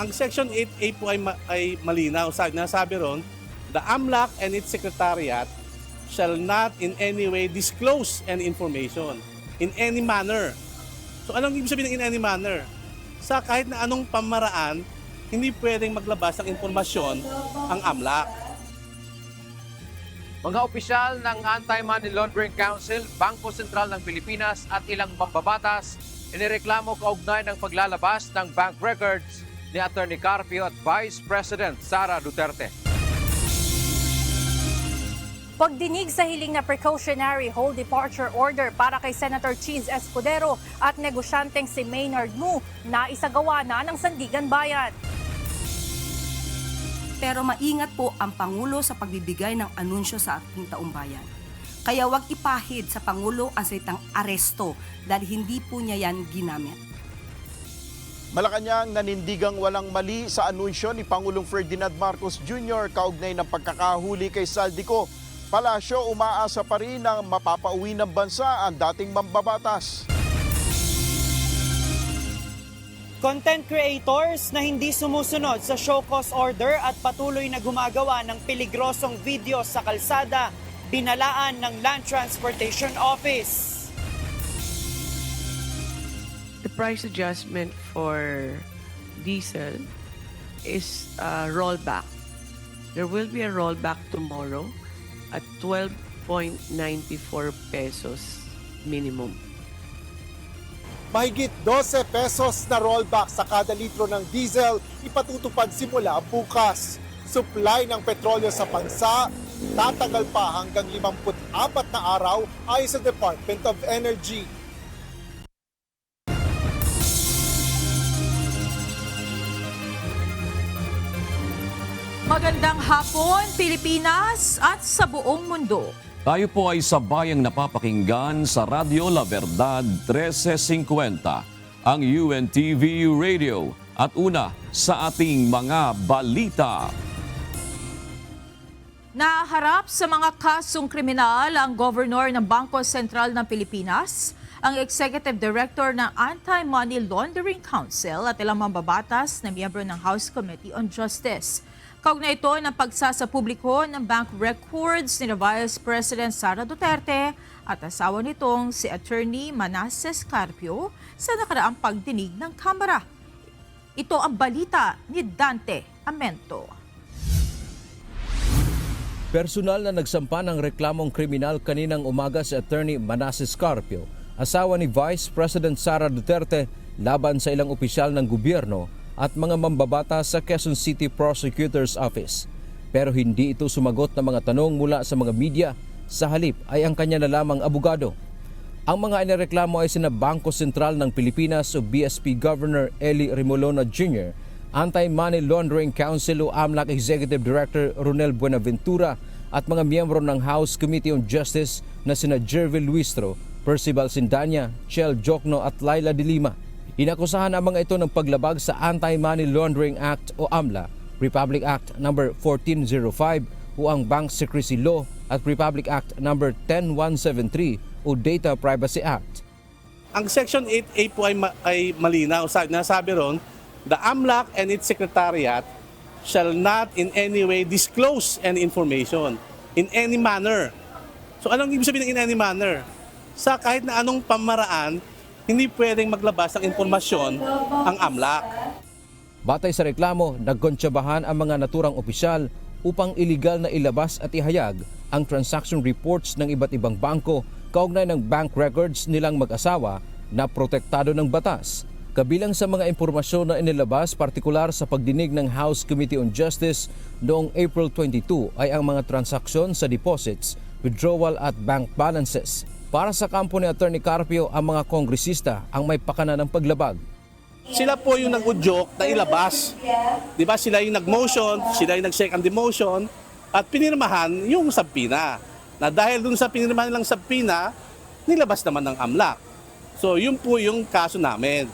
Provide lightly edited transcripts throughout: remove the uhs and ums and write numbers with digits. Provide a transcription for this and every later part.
Ang Section 8A po ay malinaw. Nasabi ron, the AMLAC and its secretariat shall not in any way disclose any information in any manner. So anong ibig sabihin ng in any manner? Sa kahit na anong pamaraan, hindi pwedeng maglabas ng impormasyon ang AMLAC. Mga opisyal ng Anti-Money Laundering Council, Bangko Sentral ng Pilipinas at ilang mambabatas inireklamo kaugnay ng paglalabas ng bank records ni Atty. Carpio at Vice President Sara Duterte. Pagdinig sa hiling na precautionary hold departure order para kay Senator Cheese Escudero at negosyanteng si Maynard Mu na isagawa na ng Sandigan Bayan. Pero maingat po ang Pangulo sa pagbibigay ng anunsyo sa ating taumbayan. Kaya huwag ipahid sa Pangulo ang salitang aresto dahil hindi po niya yan ginamit. Malacanang nanindigang walang mali sa anunsyo ni Pangulong Ferdinand Marcos Jr. kaugnay ng pagkakahuli kay Saldico. Palasyo umaasa pa rin na mapapauwi ng bansa ang dating mambabatas. Content creators na hindi sumusunod sa show cause order at patuloy na gumagawa ng peligrosong video sa kalsada, binalaan ng Land Transportation Office. The price adjustment for diesel is rollback. There will be a rollback tomorrow at 12.94 pesos minimum. Mahigit 12 pesos na rollback sa kada litro ng diesel ipatutupad simula bukas. Supply ng petrolyo sa bansa tatagal pa hanggang 54 na araw ayon sa Department of Energy. Magandang hapon, Pilipinas at sa buong mundo. Tayo po ay sabayang napapakinggan sa Radyo La Verdad 1350, ang UNTV Radio. At una sa ating mga balita. Naharap sa mga kasong kriminal ang Governor ng Bangko Sentral ng Pilipinas, ang Executive Director ng Anti-Money Laundering Council at ilang mambabatas na miyembro ng House Committee on Justice. Kaugnay ito ng pagsasapubliko ng bank records ni Vice President Sara Duterte at asawa nitong si Attorney Manasseh Carpio sa nakaraang pagdinig ng Kamara. Ito ang balita ni Dante Amento. Personal na nagsampa ng reklamong kriminal kaninang umaga si Attorney Manasseh Carpio, asawa ni Vice President Sara Duterte, laban sa ilang opisyal ng gobyerno at mga mambabata sa Quezon City Prosecutor's Office. Pero hindi ito sumagot ng mga tanong mula sa mga media, sa halip ay ang kanya na lamang abogado. Ang mga inireklamo ay sina Bangko Sentral ng Pilipinas o BSP Governor Eli Remolona Jr., Anti-Money Laundering Council o AMLAC Executive Director Ronel Buenaventura at mga miyembro ng House Committee on Justice na sina Jervil Luistro, Percival Sindanya, Chel Jokno at Laila de Lima. Inakusahan ang mga ito ng paglabag sa Anti-Money Laundering Act o AMLA, Republic Act No. 1405 o ang Bank Secrecy Law at Republic Act No. 10173 o Data Privacy Act. Ang Section 8A po ay malinaw. Nasabi ron, the AMLAC and its secretariat shall not in any way disclose any information in any manner. So anong ibig sabihin ng in any manner? Sa kahit na anong pamaraan, hindi pwedeng maglabas ng impormasyon ang AMLAC. Batay sa reklamo, nagkontsabahan ang mga naturang opisyal upang iligal na ilabas at ihayag ang transaction reports ng iba't ibang bangko kaugnay ng bank records nilang mag-asawa na protektado ng batas. Kabilang sa mga impormasyon na inilabas, partikular sa pagdinig ng House Committee on Justice noong April 22 ay ang mga transaksyon sa deposits, withdrawal at bank balances. Para sa kampo ni Attorney Carpio, ang mga kongresista ang may pakana ng paglabag. Sila po yung nag-udyok na ilabas. Di ba? Sila yung nag-motion, sila yung nag-second demotion at pinirmahan yung sabpina. Na dahil dun sa pinirmahan nilang sabpina, nilabas naman ng AMLAC. So yun po yung kaso namin.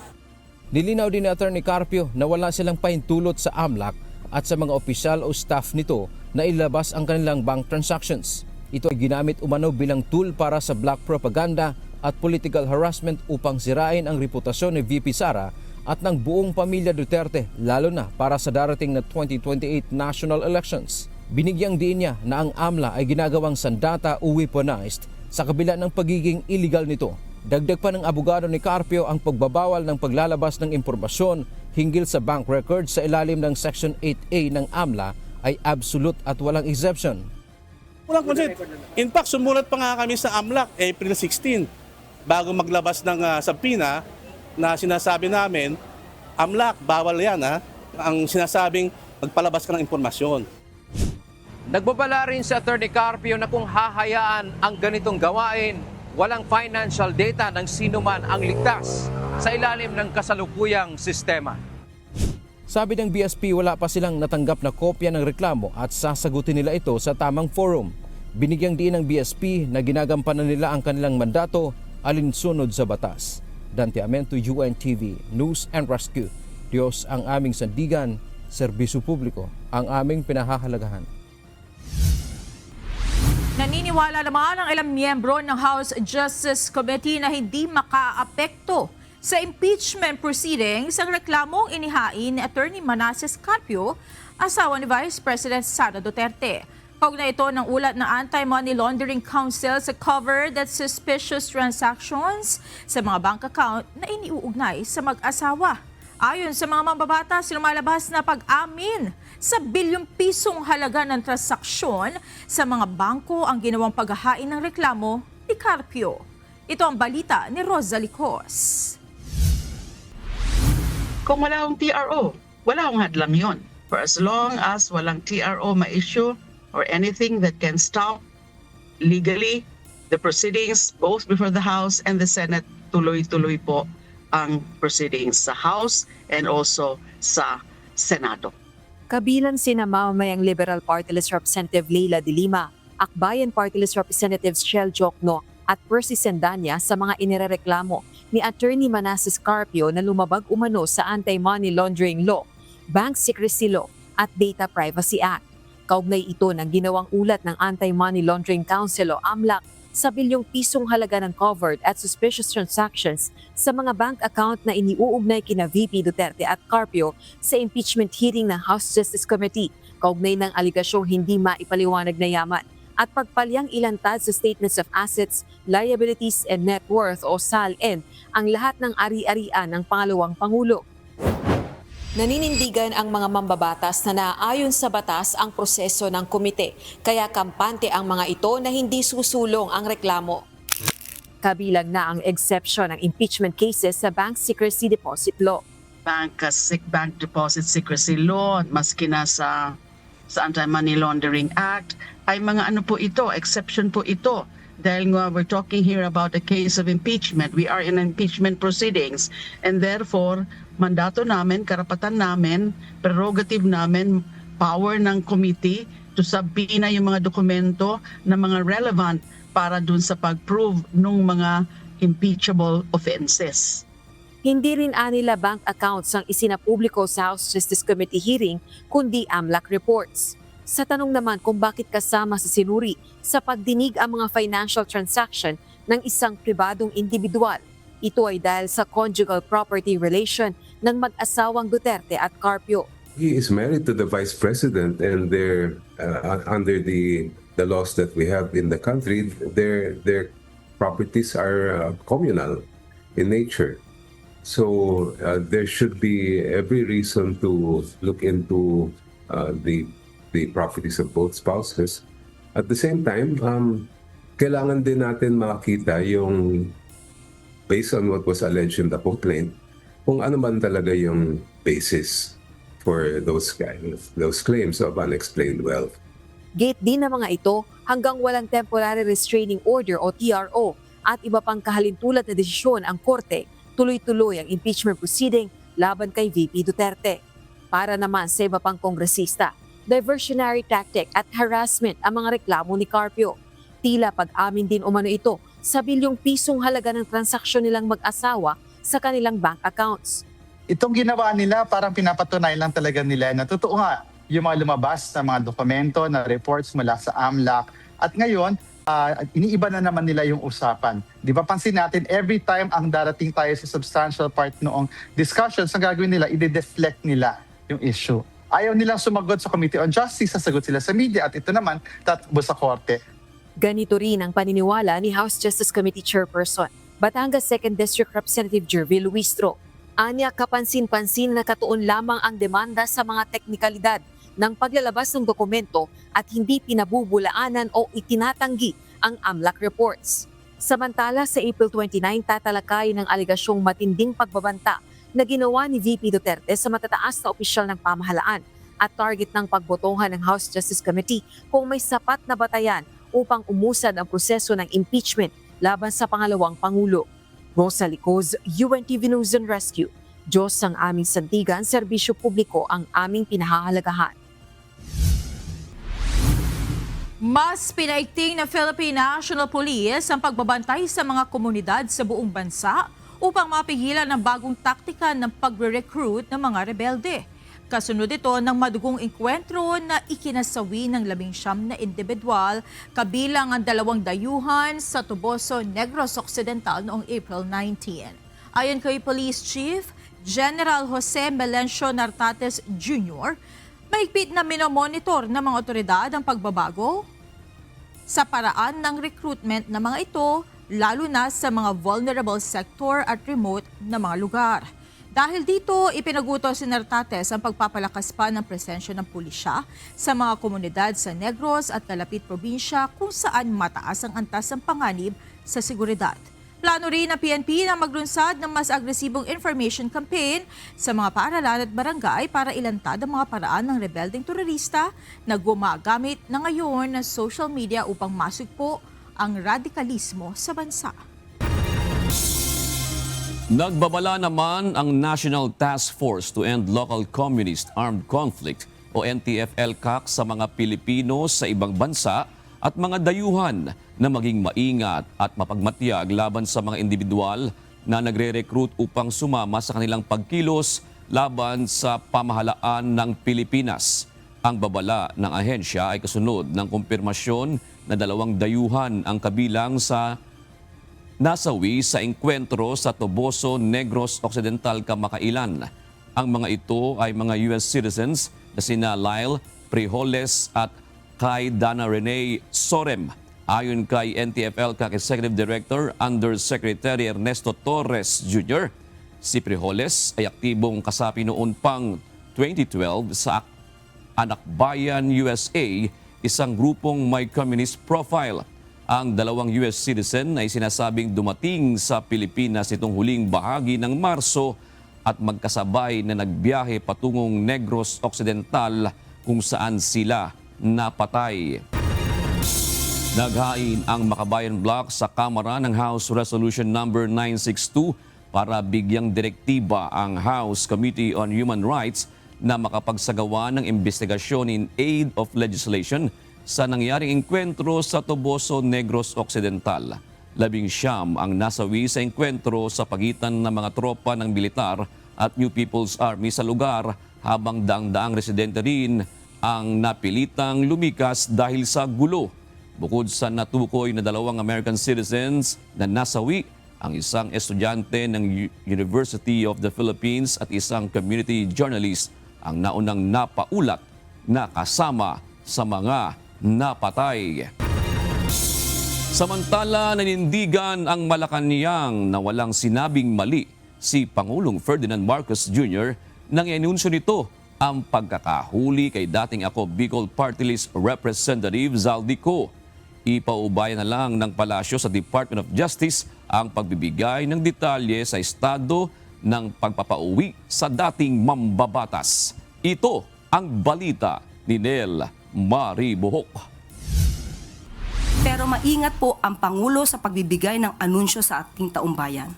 Nilinaw din ni Attorney Carpio na wala silang pahintulot sa AMLAC at sa mga opisyal o staff nito na ilabas ang kanilang bank transactions. Ito ay ginamit umano bilang tool para sa black propaganda at political harassment upang sirain ang reputasyon ni VP Sara at ng buong pamilya Duterte, lalo na para sa darating na 2028 national elections. Binigyang diin niya na ang AMLA ay ginagawang sandata o weaponized sa kabila ng pagiging illegal nito. Dagdag pa ng abogado ni Carpio ang pagbabawal ng paglalabas ng impormasyon hinggil sa bank records sa ilalim ng Section 8A ng AMLA ay absolute at walang exception. Walang consent. In fact, sumulat pa nga kami sa AMLAC April 16 bago maglabas ng subpoena na sinasabi namin, AMLAC, bawal yan ha. Ang sinasabing magpalabas ka ng impormasyon. Nagbabala rin si Attorney Carpio na kung hahayaan ang ganitong gawain, walang financial data ng sino man ang ligtas sa ilalim ng kasalukuyang sistema. Sabi ng BSP, wala pa silang natanggap na kopya ng reklamo at sasagutin nila ito sa tamang forum. Binigyang diin ng BSP na ginagampanan nila ang kanilang mandato alinsunod sa batas. Dante Amento, UNTV, News and Rescue. Diyos ang aming sandigan, serbisyo publiko ang aming pinahahalagahan. Naniniwala naman ang ilang miyembro ng House Justice Committee na hindi makaapekto sa impeachment proceedings ang reklamong inihain ni Attorney Manasseh Carpio, asawa ni Vice President Sara Duterte. Kaugnay ito ng ulat ng Anti-Money Laundering Council sa covered at suspicious transactions sa mga bank account na iniuugnay sa mag-asawa. Ayon sa mga mambabatas, lumalabas na pag-amin sa bilyong pisong halaga ng transaksyon sa mga bangko ang ginawang paghahain ng reklamo ni Carpio. Ito ang balita ni Rosa Licos. Kung wala akong TRO, wala akong hadlang yon. For as long as walang TRO ma-issue or anything that can stop legally the proceedings both before the House and the Senate, tuloy-tuloy po ang proceedings sa House and also sa Senado. Kabilang sina mamamayang Liberal Party List Representative Leila de Lima, Akbayan Party List Representatives Shell Jokno at Percy Sendanya sa mga inirereklamo ni Attorney Manasseh Carpio na lumabag umano sa Anti-Money Laundering Law, Bank Secrecy Law at Data Privacy Act. Kaugnay ito ng ginawang ulat ng Anti-Money Laundering Council o AMLAC sa bilyong pisong halaga ng covered at suspicious transactions sa mga bank account na iniuugnay kina VP Duterte at Carpio sa impeachment hearing ng House Justice Committee, kaugnay ng aligasyong hindi maipaliwanag na yaman at pagpalyang ilantad sa Statements of Assets, Liabilities and Net Worth o SALN ang lahat ng ari-arian ng pangalawang Pangulo. Naninindigan ang mga mambabatas na naayon sa batas ang proseso ng komite, kaya kampante ang mga ito na hindi susulong ang reklamo. Kabilang na ang exception ng impeachment cases sa Bank Secrecy Deposit Law. Bank Deposit Secrecy Law, maski na sa Anti-Money Laundering Act, ay mga ano po ito, exception po ito. Dahil nga we're talking here about a case of impeachment. We are in impeachment proceedings and therefore mandato namin, karapatan namin, prerogative namin, power ng committee to subpoena yung mga dokumento na mga relevant para dun sa pag-prove ng mga impeachable offenses. Hindi rin anila bank accounts ang isinapubliko sa House Justice Committee hearing kundi AMLAC reports. Sa tanong naman kung bakit kasama sa sinuri sa pagdinig ang mga financial transaction ng isang pribadong individual, ito ay dahil sa conjugal property relation ng mag-asawang Duterte at Carpio. He is married to the Vice President and they're under the laws that we have in the country, their properties are communal in nature. So there should be every reason to look into the properties of both spouses. At the same time, kailangan din natin makita yung, based on what was alleged in the complaint, kung ano man talaga yung basis for those claims of unexplained wealth. Gate din ng mga ito hanggang walang temporary restraining order o TRO at iba pang kahalintulad na desisyon ang korte, tuloy-tuloy ang impeachment proceeding laban kay VP Duterte. Para naman sa iba pang kongresista, diversionary tactic at harassment ang mga reklamo ni Carpio. Tila pag-amin din umano ito sa bilyong pisong halaga ng transaksyon nilang mag-asawa sa kanilang bank accounts. Itong ginawa nila parang pinapatunay lang talaga nila na totoo nga yung mga lumabas na mga dokumento na reports mula sa AMLAC at ngayon iniiba na naman nila yung usapan. Di ba pansin natin, every time ang darating tayo sa substantial part noong discussions, ang gagawin nila, i-deflect nila yung issue. Ayaw nilang sumagot sa Committee on Justice, sasagot sila sa media at ito naman, tatakbo sa korte. Ganito rin ang paniniwala ni House Justice Committee Chairperson, Batangas 2nd District Representative Jervil Luistro. Anya, kapansin-pansin na katuon lamang ang demanda sa mga teknikalidad ng paglalabas ng dokumento at hindi pinabubulaanan o itinatanggi ang AMLAC reports. Samantala, sa April 29, tatalakay ng aligasyong matinding pagbabanta na ginawa ni VP Duterte sa matataas na opisyal ng pamahalaan at target ng pagbotohan ng House Justice Committee kung may sapat na batayan upang umusad ang proseso ng impeachment laban sa pangalawang Pangulo. Rosa Licoz, UNTV News and Rescue. Diyos ang aming sandigan, serbisyo publiko ang aming pinahahalagahan. Mas pinaigting ng Philippine National Police ang pagbabantay sa mga komunidad sa buong bansa upang mapigilan ang bagong taktika ng pagre-recruit ng mga rebelde. Kasunod ito ng madugong engkwentro na ikinasawi ng 19 na individual, kabilang ang 2 dayuhan sa Toboso, Negros Occidental noong April 19. Ayon kay Police Chief General Jose Melencio Nartates Jr., mahigpit na minomonitor ng mga otoridad ang pagbabago sa paraan ng recruitment ng mga ito, lalo na sa mga vulnerable sector at remote na mga lugar. Dahil dito, ipinagutos si Nartates ang pagpapalakas pa ng presensya ng pulisya sa mga komunidad sa Negros at Calapit probinsya kung saan mataas ang antas ng panganib sa seguridad. Plano rin ng PNP na maglunsad ng mas agresibong information campaign sa mga paaralan at barangay para ilantad ang mga paraan ng rebeldeng terorista na gumagamit na ngayon ng social media upang masugpo ang radikalismo sa bansa. Nagbabala naman ang National Task Force to End Local Communist Armed Conflict o NTF-ELCAC sa mga Pilipino sa ibang bansa at mga dayuhan na maging maingat at mapagmatyag laban sa mga individual na nagre-recruit upang sumama sa kanilang pagkilos laban sa pamahalaan ng Pilipinas. Ang babala ng ahensya ay kasunod ng kumpirmasyon na 2 dayuhan ang kabilang sa nasawi sa engkwentro sa Toboso, Negros Occidental, Kamakailan. Ang mga ito ay mga US citizens na sina Lyle Frijoles at kay Dana Rene Sorem. Ayon kay NTF-ELCAC Executive Director Undersecretary Ernesto Torres Jr., si Frijoles ay aktibong kasapi noon pang 2012 sa Anakbayan, USA, isang grupong may communist profile. Ang 2 US citizen ay sinasabing dumating sa Pilipinas itong huling bahagi ng Marso at magkasabay na nagbiyahe patungong Negros Occidental kung saan sila napatay. Naghain ang Makabayan Block sa Kamara ng House Resolution Number 962 para bigyang direktiba ang House Committee on Human Rights na makapagsagawa ng investigasyon in aid of legislation sa nangyaring engkwentro sa Toboso, Negros Occidental. 19 ang nasawi sa engkwentro sa pagitan ng mga tropa ng militar at New People's Army sa lugar, habang daang-daang residente rin ang napilitang lumikas dahil sa gulo. Bukod sa natukoy na 2 American citizens na nasawi, ang isang estudyante ng University of the Philippines at isang community journalist ang naunang napaulat na kasama sa mga napatay. Samantala, nanindigan ang Malacanang na walang sinabing mali si Pangulong Ferdinand Marcos Jr. nang ianunsyo nito ang pagkakahuli kay dating Ako Bicol Party List Representative Zaldico. Ipaubayan na lang ng palasyo sa Department of Justice ang pagbibigay ng detalye sa estado ng pagpapauwi sa dating mambabatas. Ito ang balita ni Nel Maribohok. Pero maingat po ang Pangulo sa pagbibigay ng anunsyo sa ating taumbayan.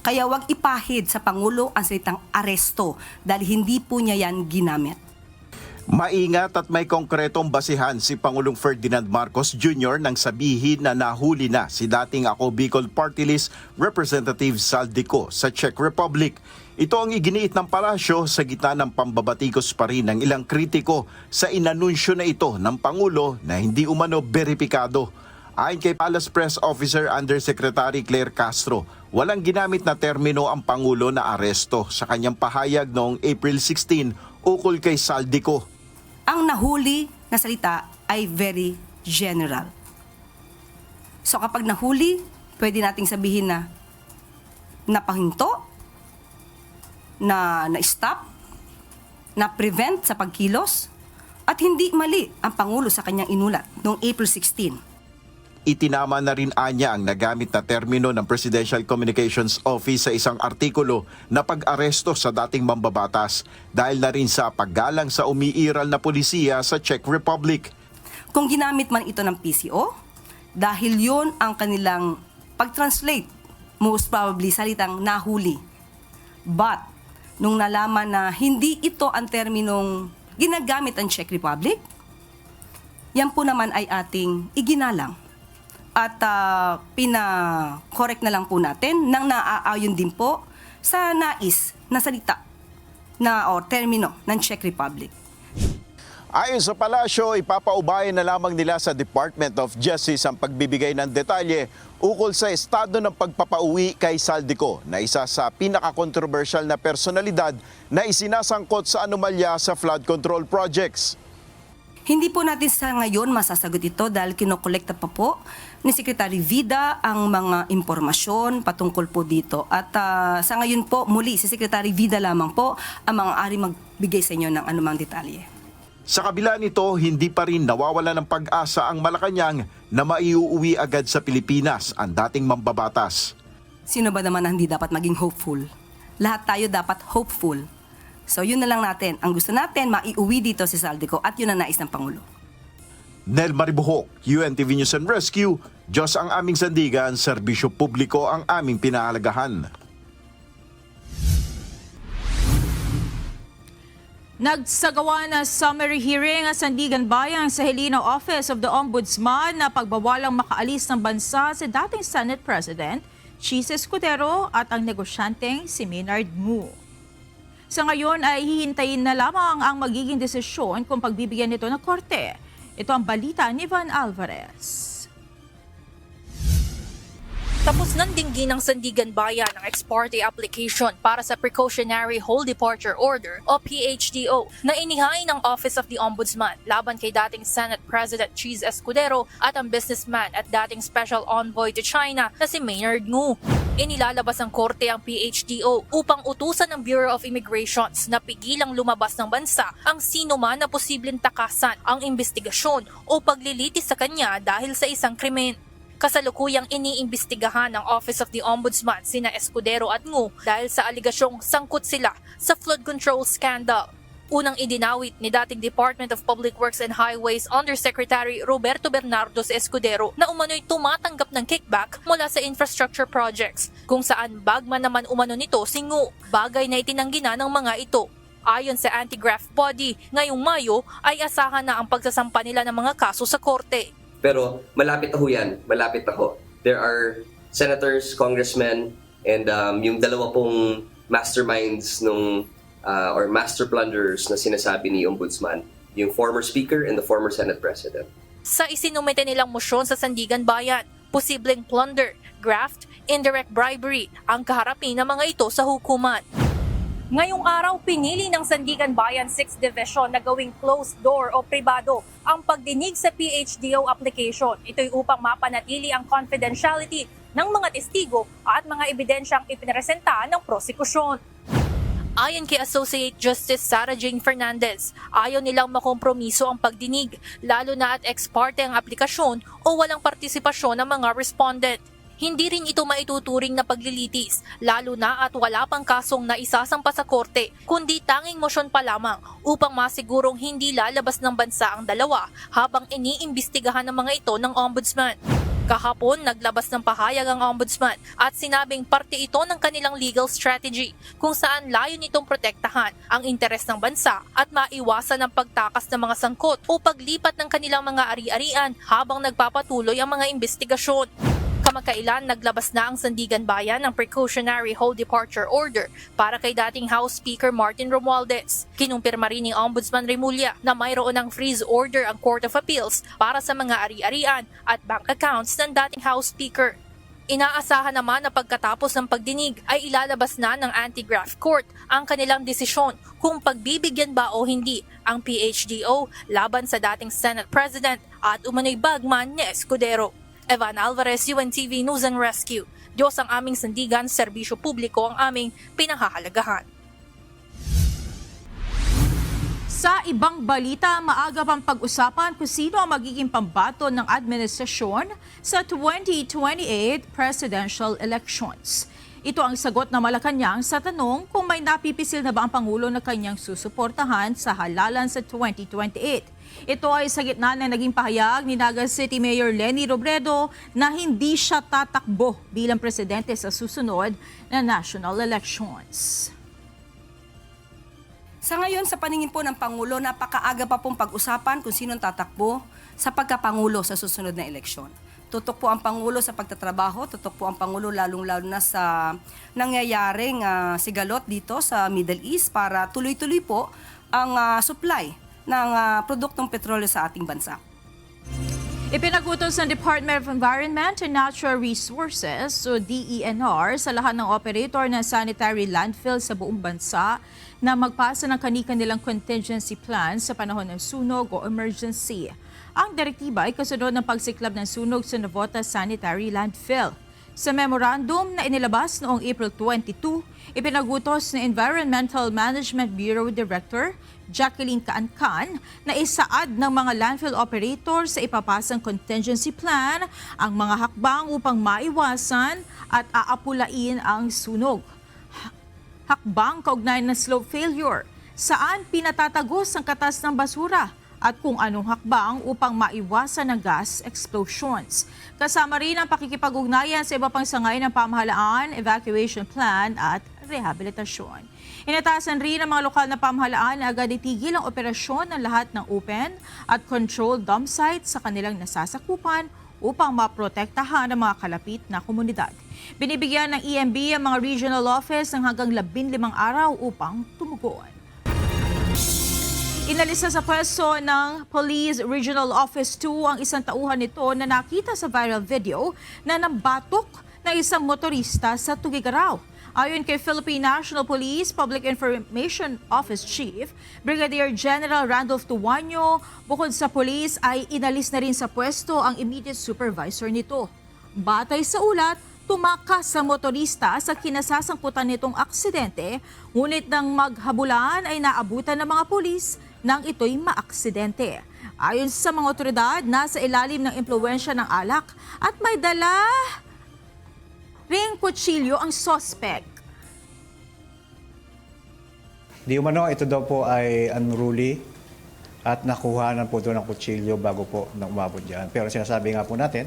Kaya huwag ipahid sa Pangulo ang salitang aresto dahil hindi po niya yan ginamit. Maingat at may konkretong basihan si Pangulong Ferdinand Marcos Jr. nang sabihin na nahuli na si dating Ako Bicol Party List Representative Zaldico sa Czech Republic. Ito ang iginiit ng palasyo sa gitna ng pambabatikos pa rin ng ilang kritiko sa inanunsyo na ito ng Pangulo na hindi umano beripikado. Ayon kay Palace Press Officer Undersecretary Claire Castro, walang ginamit na termino ang Pangulo na aresto sa kanyang pahayag noong April 16 ukol kay Saldico. Ang nahuli na salita ay very general. So kapag nahuli, pwede nating sabihin na napahinto, na stop, na prevent sa pagkilos, at hindi mali ang Pangulo sa kanyang inulat noong April 16. Itinama na rin anya ang nagamit na termino ng Presidential Communications Office sa isang artikulo na pag-aresto sa dating mambabatas dahil na rin sa paggalang sa umiiral na pulisiya sa Czech Republic. Kung ginamit man ito ng PCO, dahil yon ang kanilang pag-translate, most probably salitang nahuli. But, nung nalaman na hindi ito ang terminong ginagamit ang Czech Republic, yan po naman ay ating iginalang. At pina-correct na lang po natin nang naaayon din po sa nais na salita na o termino ng Czech Republic. Ayon sa palasyo, ipapaubayan na lamang nila sa Department of Justice ang pagbibigay ng detalye ukol sa estado ng pagpapauwi kay Saldico na isa sa pinaka-controversial na personalidad na isinasangkot sa anomalya sa flood control projects. Hindi po natin sa ngayon masasagot ito dahil kinokolekta pa po ni Secretary Vida ang mga impormasyon patungkol po dito. At sa ngayon po, muli, si Secretary Vida lamang po ang maaari magbigay sa inyo ng anumang detalye. Sa kabila nito, hindi pa rin nawawala ng pag-asa ang Malacanang na maiuuwi agad sa Pilipinas ang dating mambabatas. Sino ba naman ang hindi dapat maging hopeful? Lahat tayo dapat hopeful. So yun na lang natin. Ang gusto natin, maiuwi dito si Saldico at yun ang nais ng Pangulo. Nel Maribuhok, UNTV News and Rescue, Diyos ang aming sandigan, serbisyo publiko ang aming pinahalagahan. Nagsagawa na summary hearing ang Sandigan Bayan sa Helena Office of the Ombudsman na pagbawalang makaalis ng bansa si dating Senate President Chis Escudero at ang negosyanteng si Maynard Ngu. Sa ngayon ay hihintayin na lamang ang magiging desisyon kung pagbibigyan nito ng korte. Ito ang balita ni Van Alvarez. Tapos nang dinggin ng Sandigan Bayan ang ex parte application para sa Precautionary Whole Departure Order o PHDO na inihain ng Office of the Ombudsman laban kay dating Senate President Chis Escudero at ang businessman at dating Special Envoy to China na si Maynard Ngu. Inilalabas ng korte ang PHDO upang utusan ng Bureau of Immigrations na pigilang lumabas ng bansa ang sino man na posibleng takasan ang investigasyon o paglilitis sa kanya dahil sa isang krimen. Kasalukuyang iniimbestigahan ng Office of the Ombudsman sina Escudero at Ngu dahil sa aligasyong sangkot sila sa flood control scandal. Unang idinawit ni dating Department of Public Works and Highways Undersecretary Roberto Bernardos Escudero na umano'y tumatanggap ng kickback mula sa infrastructure projects, kung saan bagman naman umano nito si Ngu, bagay na itinanggi na ng mga ito. Ayon sa anti-graft body, ngayong Mayo ay asahan na ang pagsasampa nila ng mga kaso sa korte. Pero malapit na ho yan, malapit na ho. There are senators, congressmen, and yung dalawa pong masterminds or master plunderers na sinasabi ni Ombudsman, yung former speaker and the former Senate President. Sa isinumite nilang mosyon sa Sandigan Bayan, posibleng plunder, graft, indirect bribery ang kaharapin ng mga ito sa hukuman. Ngayong araw, pinili ng Sandigan Bayan 6th Division na gawing closed door o pribado ang pagdinig sa PHDO application. Ito'y upang mapanatili ang confidentiality ng mga testigo at mga ebidensyang ipinresenta ng prosekusyon. Ayon kay Associate Justice Sara Jane Fernandez, ayaw nilang makompromiso ang pagdinig, lalo na at ex parte ang aplikasyon o walang partisipasyon ng mga respondent. Hindi rin ito maituturing na paglilitis, lalo na at wala pang kasong naisasampa sa korte, kundi tanging mosyon pa lamang upang masigurong hindi lalabas ng bansa ang dalawa habang iniimbestigahan ng mga ito ng Ombudsman. Kahapon, naglabas ng pahayag ang Ombudsman at sinabing parte ito ng kanilang legal strategy kung saan layo nitong protektahan ang interes ng bansa at maiwasan ang pagtakas ng mga sangkot o paglipat ng kanilang mga ari-arian habang nagpapatuloy ang mga investigasyon. Kamakailan naglabas na ang Sandigan Bayan ng precautionary hold departure order para kay dating House Speaker Martin Romualdez. Kinumpirma rin ni Ombudsman Remulla na mayroon ng freeze order ang Court of Appeals para sa mga ari-arian at bank accounts ng dating House Speaker. Inaasahan naman na pagkatapos ng pagdinig ay ilalabas na ng Anti-Graft Court ang kanilang desisyon kung pagbibigyan ba o hindi ang PHDO laban sa dating Senate President at umano'y bagman ni Escudero. Evan Alvarez, UNTV News and Rescue. Diyos ang aming sandigan, serbisyo publiko ang aming pinahahalagahan. Sa ibang balita, maaga pang pag-usapan kung sino ang magiging pambato ng administrasyon sa 2028 presidential elections. Ito ang sagot ng Malacanang sa tanong kung may napipisil na ba ang Pangulo na kanyang susuportahan sa halalan sa 2028. Ito ay sa gitna na naging pahayag ni Naga City Mayor Leni Robredo na hindi siya tatakbo bilang presidente sa susunod na national elections. Sa ngayon, sa paningin po ng Pangulo, napakaaga pa pong pag-usapan kung sinong tatakbo sa pagkapangulo sa susunod na eleksyon. Tutok po ang Pangulo sa pagtatrabaho, tutok po ang Pangulo lalong-lalo na sa nangyayaring sigalot dito sa Middle East para tuloy-tuloy po ang supply ng produktong petrolyo sa ating bansa. Ipinagutos ng Department of Environment and Natural Resources o DENR sa lahat ng operator ng sanitary landfill sa buong bansa na magpasa ng kani-kanilang contingency plan sa panahon ng sunog o emergency. Ang direktiba ay kasunod ng pagsiklab ng sunog sa Navotas Sanitary Landfill. Sa memorandum na inilabas noong April 22, ipinagutos ng Environmental Management Bureau Director Jacqueline Caancan na isaad ng mga landfill operators sa ipapasang contingency plan ang mga hakbang upang maiwasan at aapulain ang sunog. Hakbang kaugnay ng slope failure, saan pinatatagos ang katas ng basura at kung anong hakbang upang maiwasan ang gas explosions. Kasama rin ang pakikipag-ugnayan sa iba pang sangay ng pamahalaan, evacuation plan at rehabilitasyon. Inatasan rin ang mga lokal na pamahalaan na agad itigil ang operasyon ng lahat ng open at controlled dump sites sa kanilang nasasakupan upang maprotektahan ang mga kalapit na komunidad. Binibigyan ng EMB ang mga regional office ng hanggang 15 araw upang tumugon. Inalisa sa pwesto ng Police Regional Office 2 ang isang tauhan nito na nakita sa viral video na nambatok ng isang motorista sa Tugigaraw. Ayon kay Philippine National Police Public Information Office Chief Brigadier General Randolph Tuanyo, bukod sa police ay inalis na rin sa pwesto ang immediate supervisor nito. Batay sa ulat, tumakas sa motorista sa kinasasangkutan nitong aksidente, ngunit nang maghabulan ay naabutan ng mga pulis nang ito'y maaksidente. Ayon sa mga otoridad, nasa ilalim ng impluwensya ng alak at may dala ring kutsilyo ang suspect. Di umano, ito daw po ay unruly at nakuhanan po doon ng kutsilyo bago po na umabot dyan. Pero sinasabi nga po natin,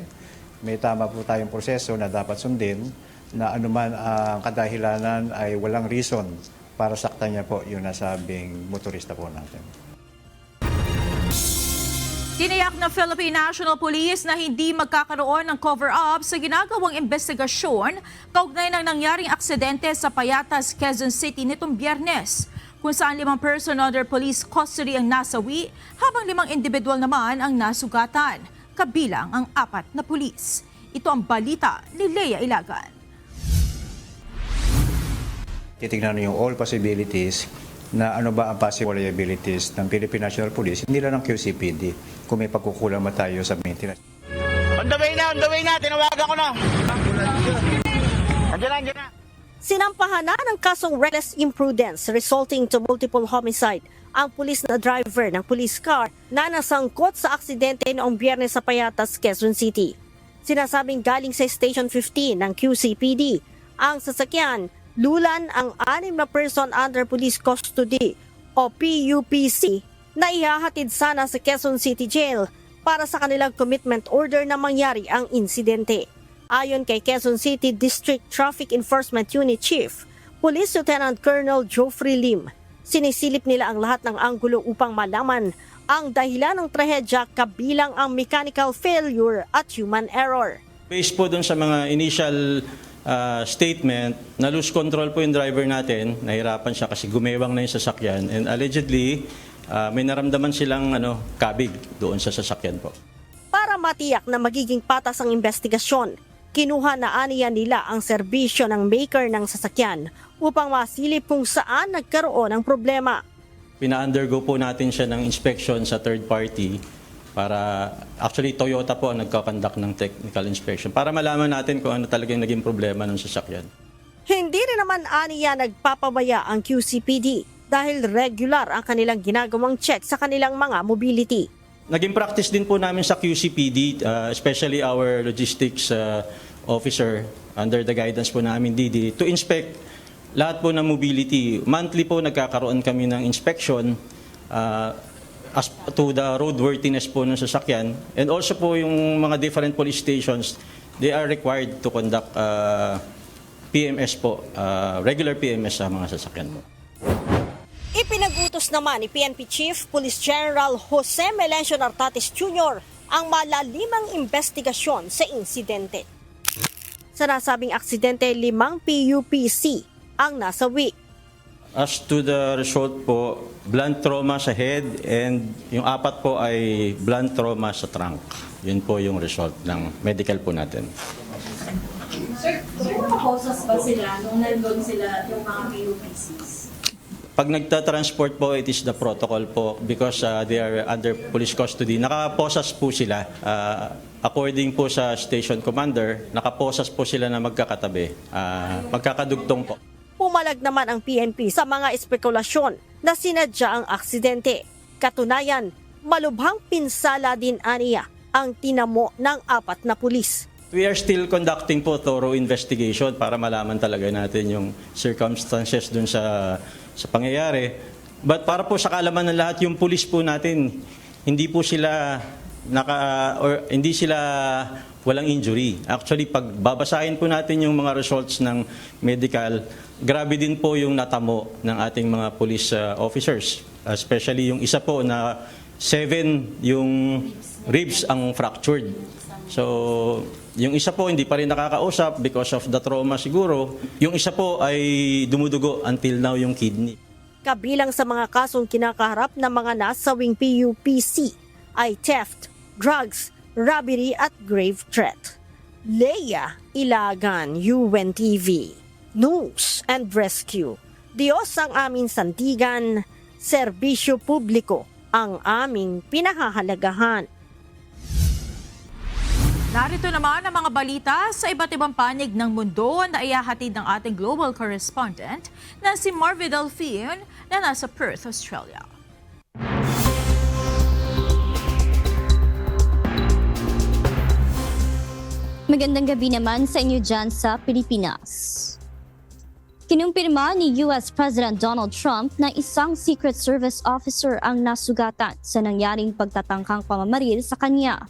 may tama po tayong proseso na dapat sundin na anuman ang kadahilanan ay walang reason para saktan niya po yung nasabing motorista po natin. Tiniyak ng Philippine National Police na hindi magkakaroon ng cover-up sa ginagawang investigasyon kaugnay ng nangyaring aksidente sa Payatas, Quezon City nitong Biyernes, kung saan 5 person under police custody ang nasawi habang 5 individual naman ang nasugatan, kabilang ang 4 na pulis. Ito ang balita ni Lea Ilagan. Titignan yung all possibilities na ano ba ang possible liabilities ng Philippine National Police, hindi lang ng QCPD, kung may pagkukulang ba tayo sa maintenance. On the way na, tinawagan ko na. Andiyan na. Sinampahan na ng kasong reckless imprudence resulting to multiple homicide ang pulis na driver ng police car na nasangkot sa aksidente noong Biyernes sa Payatas, Quezon City. Sinasabing galing sa Station 15 ng QCPD. Ang sasakyan, lulan ang 6 na person under police custody o PUPC na ihahatid sana sa Quezon City Jail para sa kanilang commitment order na mangyari ang insidente. Ayon kay Quezon City District Traffic Enforcement Unit Chief, Police Lieutenant Colonel Geoffrey Lim, sinisilip nila ang lahat ng anggulo upang malaman ang dahilan ng trahedya kabilang ang mechanical failure at human error. Based po dun sa mga initial statement, na lose control po yung driver natin, nahirapan siya kasi gumewang na yung sasakyan, and allegedly may naramdaman silang kabig doon sa sasakyan po. Para matiyak na magiging patas ang investigasyon, kinuha na aniya nila ang serbisyo ng maker ng sasakyan upang masilip kung saan nagkaroon ng problema. Pina-undergo po natin siya ng inspection sa third party para, actually Toyota po ang nagkakandak ng technical inspection para malaman natin kung ano talagang naging problema ng sasakyan. Hindi rin naman aniya nagpapabaya ang QCPD dahil regular ang kanilang ginagawang check sa kanilang mga mobility. Naging practice din po namin sa QCPD, especially our logistics officer under the guidance po namin DD, to inspect lahat po ng mobility. Monthly po nagkakaroon kami ng inspection as to the roadworthiness po ng sasakyan. And also po yung mga different police stations, they are required to conduct PMS po, regular PMS sa mga sasakyan po. Ipinag-utos naman ni PNP Chief Police General Jose Melencio Nartates Jr. ang malalimang investigasyon sa insidente. Sa nasabing aksidente, 5 PUPC ang nasawi. As to the result po, blunt trauma sa head and yung 4 po ay blunt trauma sa trunk. Yun po yung result ng medical po natin. Sir, nakakosas ba sila nung nandun sila yung mga PUPCs? Pag nagta-transport po, it is the protocol po because they are under police custody. Nakaposas po sila. According po sa station commander, nakaposas po sila na magkakatabi. Magkakadugtong po. Pumalag naman ang PNP sa mga espekulasyon na sinadya ang aksidente. Katunayan, malubhang pinsala din aniya ang tinamo ng 4 na pulis. We are still conducting po thorough investigation para malaman talaga natin yung circumstances dun sa pangyayari. But para po sa kaalaman ng lahat, yung pulis po natin, hindi po sila hindi sila walang injury. Actually, pag babasahin po natin yung mga results ng medical, grabe din po yung natamo ng ating mga police officers. Especially yung isa po na 7 yung ribs ang fractured. So, yung isa po hindi pa rin nakakausap because of the trauma siguro. Yung isa po ay dumudugo until now yung kidney. Kabilang sa mga kasong kinakaharap ng mga nasawing PUPC ay theft, drugs, robbery at grave threat. Leia Ilagan, UNTV, News and Rescue. Diyos ang aming sandigan, serbisyo publiko ang aming pinahahalagahan. Narito naman ang mga balita sa iba't ibang panig ng mundo na ihahatid ng ating global correspondent na si Marvin Delfin na nasa Perth, Australia. Magandang gabi naman sa inyo dyan sa Pilipinas. Kinumpirma ni US President Donald Trump na isang Secret Service officer ang nasugatan sa nangyaring pagtatangkang pamamaril sa kanya.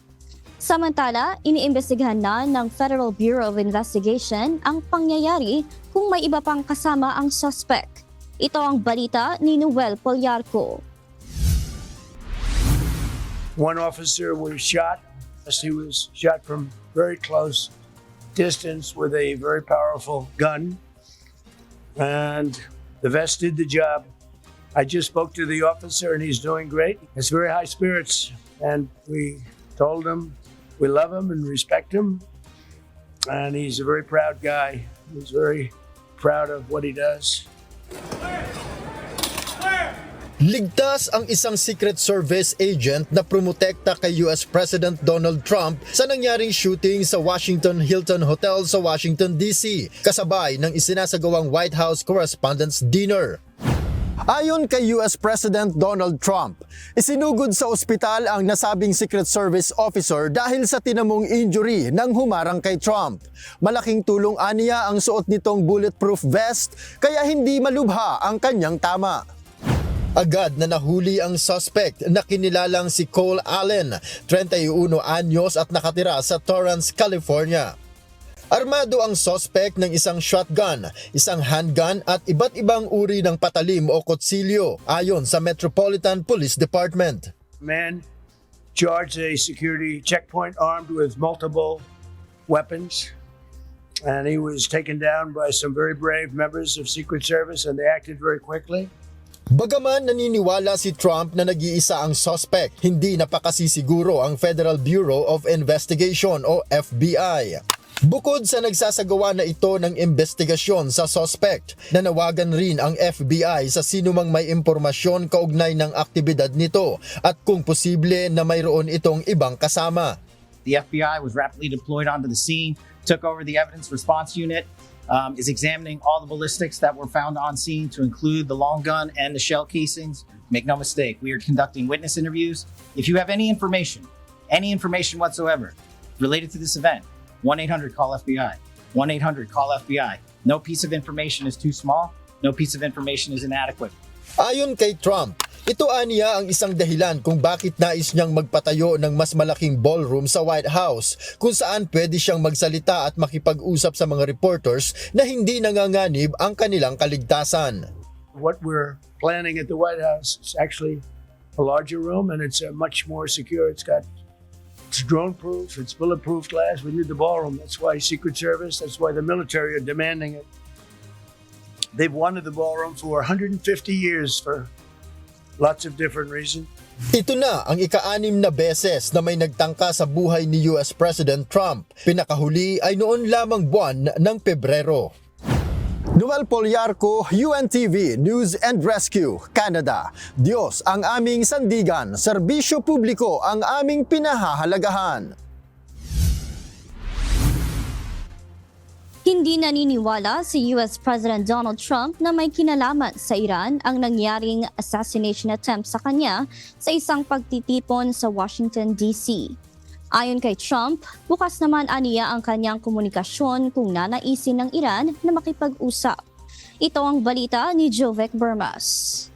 Samantala, iniimbestigahan na ng Federal Bureau of Investigation ang pangyayari kung may iba pang kasama ang suspect. Ito ang balita ni Noel Poliarco. One officer was shot. He was shot from very close distance with a very powerful gun. And the vest did the job. I just spoke to the officer and he's doing great. It's very high spirits. And we told him we love him and respect him. And he's a very proud guy. He's very proud of what he does. Ligtas ang isang Secret Service agent na promotekta kay US President Donald Trump sa nangyaring shooting sa Washington Hilton Hotel sa Washington, D.C. kasabay ng isinasagawang White House Correspondents' Dinner. Ayon kay US President Donald Trump, isinugod sa ospital ang nasabing Secret Service officer dahil sa tinamong injury nang humarang kay Trump. Malaking tulong aniya ang suot nitong bulletproof vest kaya hindi malubha ang kanyang tama. Agad na nahuli ang suspect na kinilalang si Cole Allen, 31 anyos at nakatira sa Torrance, California. Armado ang suspect ng isang shotgun, isang handgun at iba't ibang uri ng patalim o kutsilyo ayon sa Metropolitan Police Department. Man charged a security checkpoint armed with multiple weapons. And he was taken down by some very brave members of Secret Service, and they acted very quickly. Bagaman naniniwala si Trump na nag-iisa ang suspect, hindi napakasisiguro ang Federal Bureau of Investigation o FBI. Bukod sa nagsasagawa na ito ng investigasyon sa suspect, nanawagan rin ang FBI sa sinumang may impormasyon kaugnay ng aktibidad nito at kung posible na mayroon itong ibang kasama. The FBI was rapidly deployed onto the scene, took over the evidence response unit, is examining all the ballistics that were found on scene to include the long gun and the shell casings. Make no mistake, we are conducting witness interviews. If you have any information whatsoever related to this event, 1-800-CALL-FBI. 1-800-CALL-FBI. No piece of information is too small. No piece of information is inadequate. Ayon kay Trump, ito aniya ang isang dahilan kung bakit nais niyang magpatayo ng mas malaking ballroom sa White House kung saan pwede siyang magsalita at makipag-usap sa mga reporters na hindi nanganganib ang kanilang kaligtasan. What we're planning at the White House is actually a larger room, and it's much more secure. It's drone-proof, it's bulletproof glass. We need the ballroom. That's why Secret Service, that's why the military are demanding it. They've wanted the ballroom for 150 years for lots of different reasons. Ito na ang ika-6 na beses na may nagtangka sa buhay ni US President Trump. Pinakahuli ay noon lamang buwan ng Pebrero. Noel Poliarco, UNTV News and Rescue, Canada. Diyos ang aming sandigan, serbisyo publiko ang aming pinahahalagahan. Hindi naniniwala si US President Donald Trump na may kinalaman sa Iran ang nangyaring assassination attempt sa kanya sa isang pagtitipon sa Washington, D.C. Ayon kay Trump, bukas naman aniya ang kanyang komunikasyon kung nanaisin ng Iran na makipag-usap. Ito ang balita ni Jovic Bermas.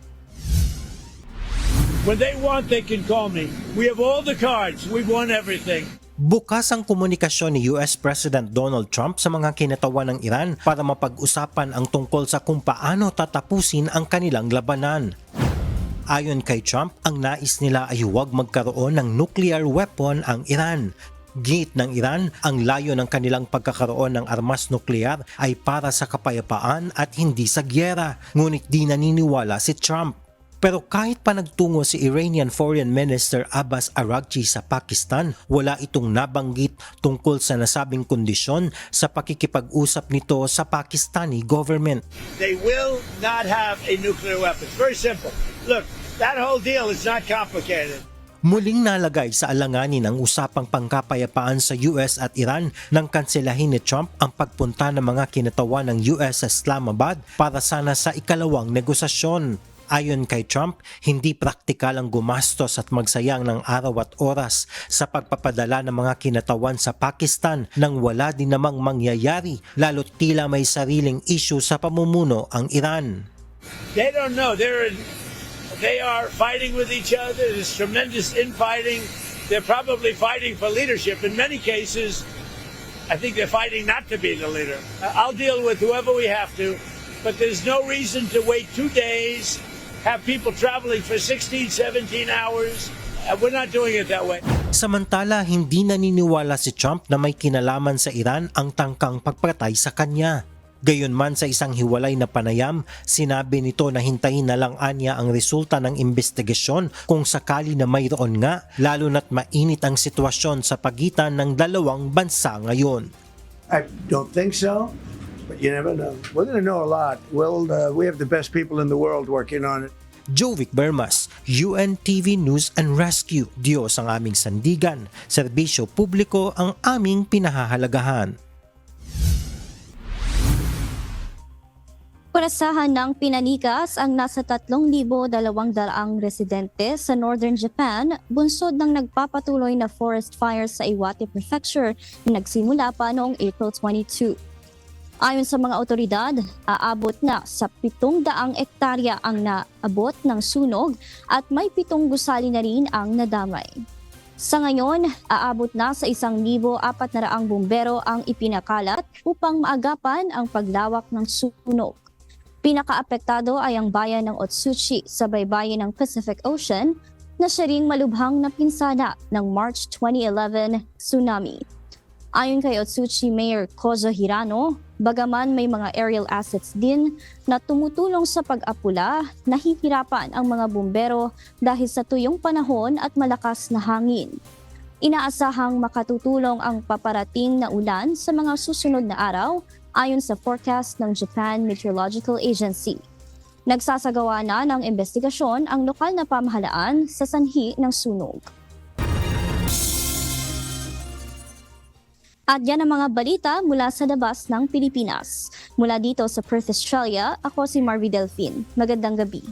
When they want, they can call me. We have all the cards. We've won everything. Bukas ang komunikasyon ni US President Donald Trump sa mga kinatawan ng Iran para mapag-usapan ang tungkol sa kung paano tatapusin ang kanilang labanan. Ayon kay Trump, ang nais nila ay huwag magkaroon ng nuclear weapon ang Iran. Git ng Iran, ang layo ng kanilang pagkakaroon ng armas nuklear ay para sa kapayapaan at hindi sa gyera. Ngunit di naniniwala si Trump. Pero kahit pa nagtungo si Iranian Foreign Minister Abbas Araghchi sa Pakistan, wala itong nabanggit tungkol sa nasabing kondisyon sa pakikipag-usap nito sa Pakistani government. They will not have a nuclear weapon. It's very simple. Look, that whole deal is not complicated. Muling nalagay sa alanganin ang usapang pangkapayapaan sa US at Iran nang kanselahin ni Trump ang pagpunta ng mga kinatawan ng US sa Islamabad para sana sa ikalawang negosasyon. Ayon kay Trump, hindi praktikal ang gumastos at magsayang ng araw at oras sa pagpapadala ng mga kinatawan sa Pakistan nang wala din namang mangyayari, lalo't tila may sariling issue sa pamumuno ang Iran. They don't know. They are fighting with each other. There's tremendous infighting. They're probably fighting for leadership. In many cases, I think they're fighting not to be the leader. I'll deal with whoever we have to, but there's no reason to wait 2 days, have people traveling for 16, 17 hours. We're not doing it that way. Samantala, hindi naniniwala si Trump na may kinalaman sa Iran ang tangkang pagpatay sa kanya. Gayunman sa isang hiwalay na panayam, sinabi nito na hintayin na lang anya ang resulta ng investigasyon kung sakali na mayroon nga, lalo na't mainit ang sitwasyon sa pagitan ng dalawang bansa ngayon. I don't think so, but you never know. We're going to know a lot. Well, we have the best people in the world working on it. Jovic Bermas, UNTV News and Rescue. Diyos ang aming sandigan, serbisyo publiko ang aming pinahahalagahan. Panasahan ng pinanikas ang nasa 3,200 residente sa Northern Japan bunsod ng nagpapatuloy na forest fires sa Iwate Prefecture na nagsimula pa noong April 22. Ayon sa mga otoridad, aabot na sa 700 ektarya ang naabot ng sunog at may 7 gusali na rin ang nadamay. Sa ngayon, aabot na sa 1,400 bumbero ang ipinakalat upang maagapan ang paglawak ng sunog. Pinakaapektado ay ang bayan ng Otsuchi sa baybayin ng Pacific Ocean na siya ring malubhang napinsala ng March 2011 tsunami. Ayon kay Otsuchi Mayor Kozo Hirano, bagaman may mga aerial assets din na tumutulong sa pag-apula, nahihirapan ang mga bumbero dahil sa tuyong panahon at malakas na hangin. Inaasahang makatutulong ang paparating na ulan sa mga susunod na araw ayon sa forecast ng Japan Meteorological Agency. Nagsasagawa na ng investigasyon ang lokal na pamahalaan sa sanhi ng sunog. At yan ang mga balita mula sa labas ng Pilipinas. Mula dito sa Perth, Australia, ako si Marvy Delphine. Magandang gabi.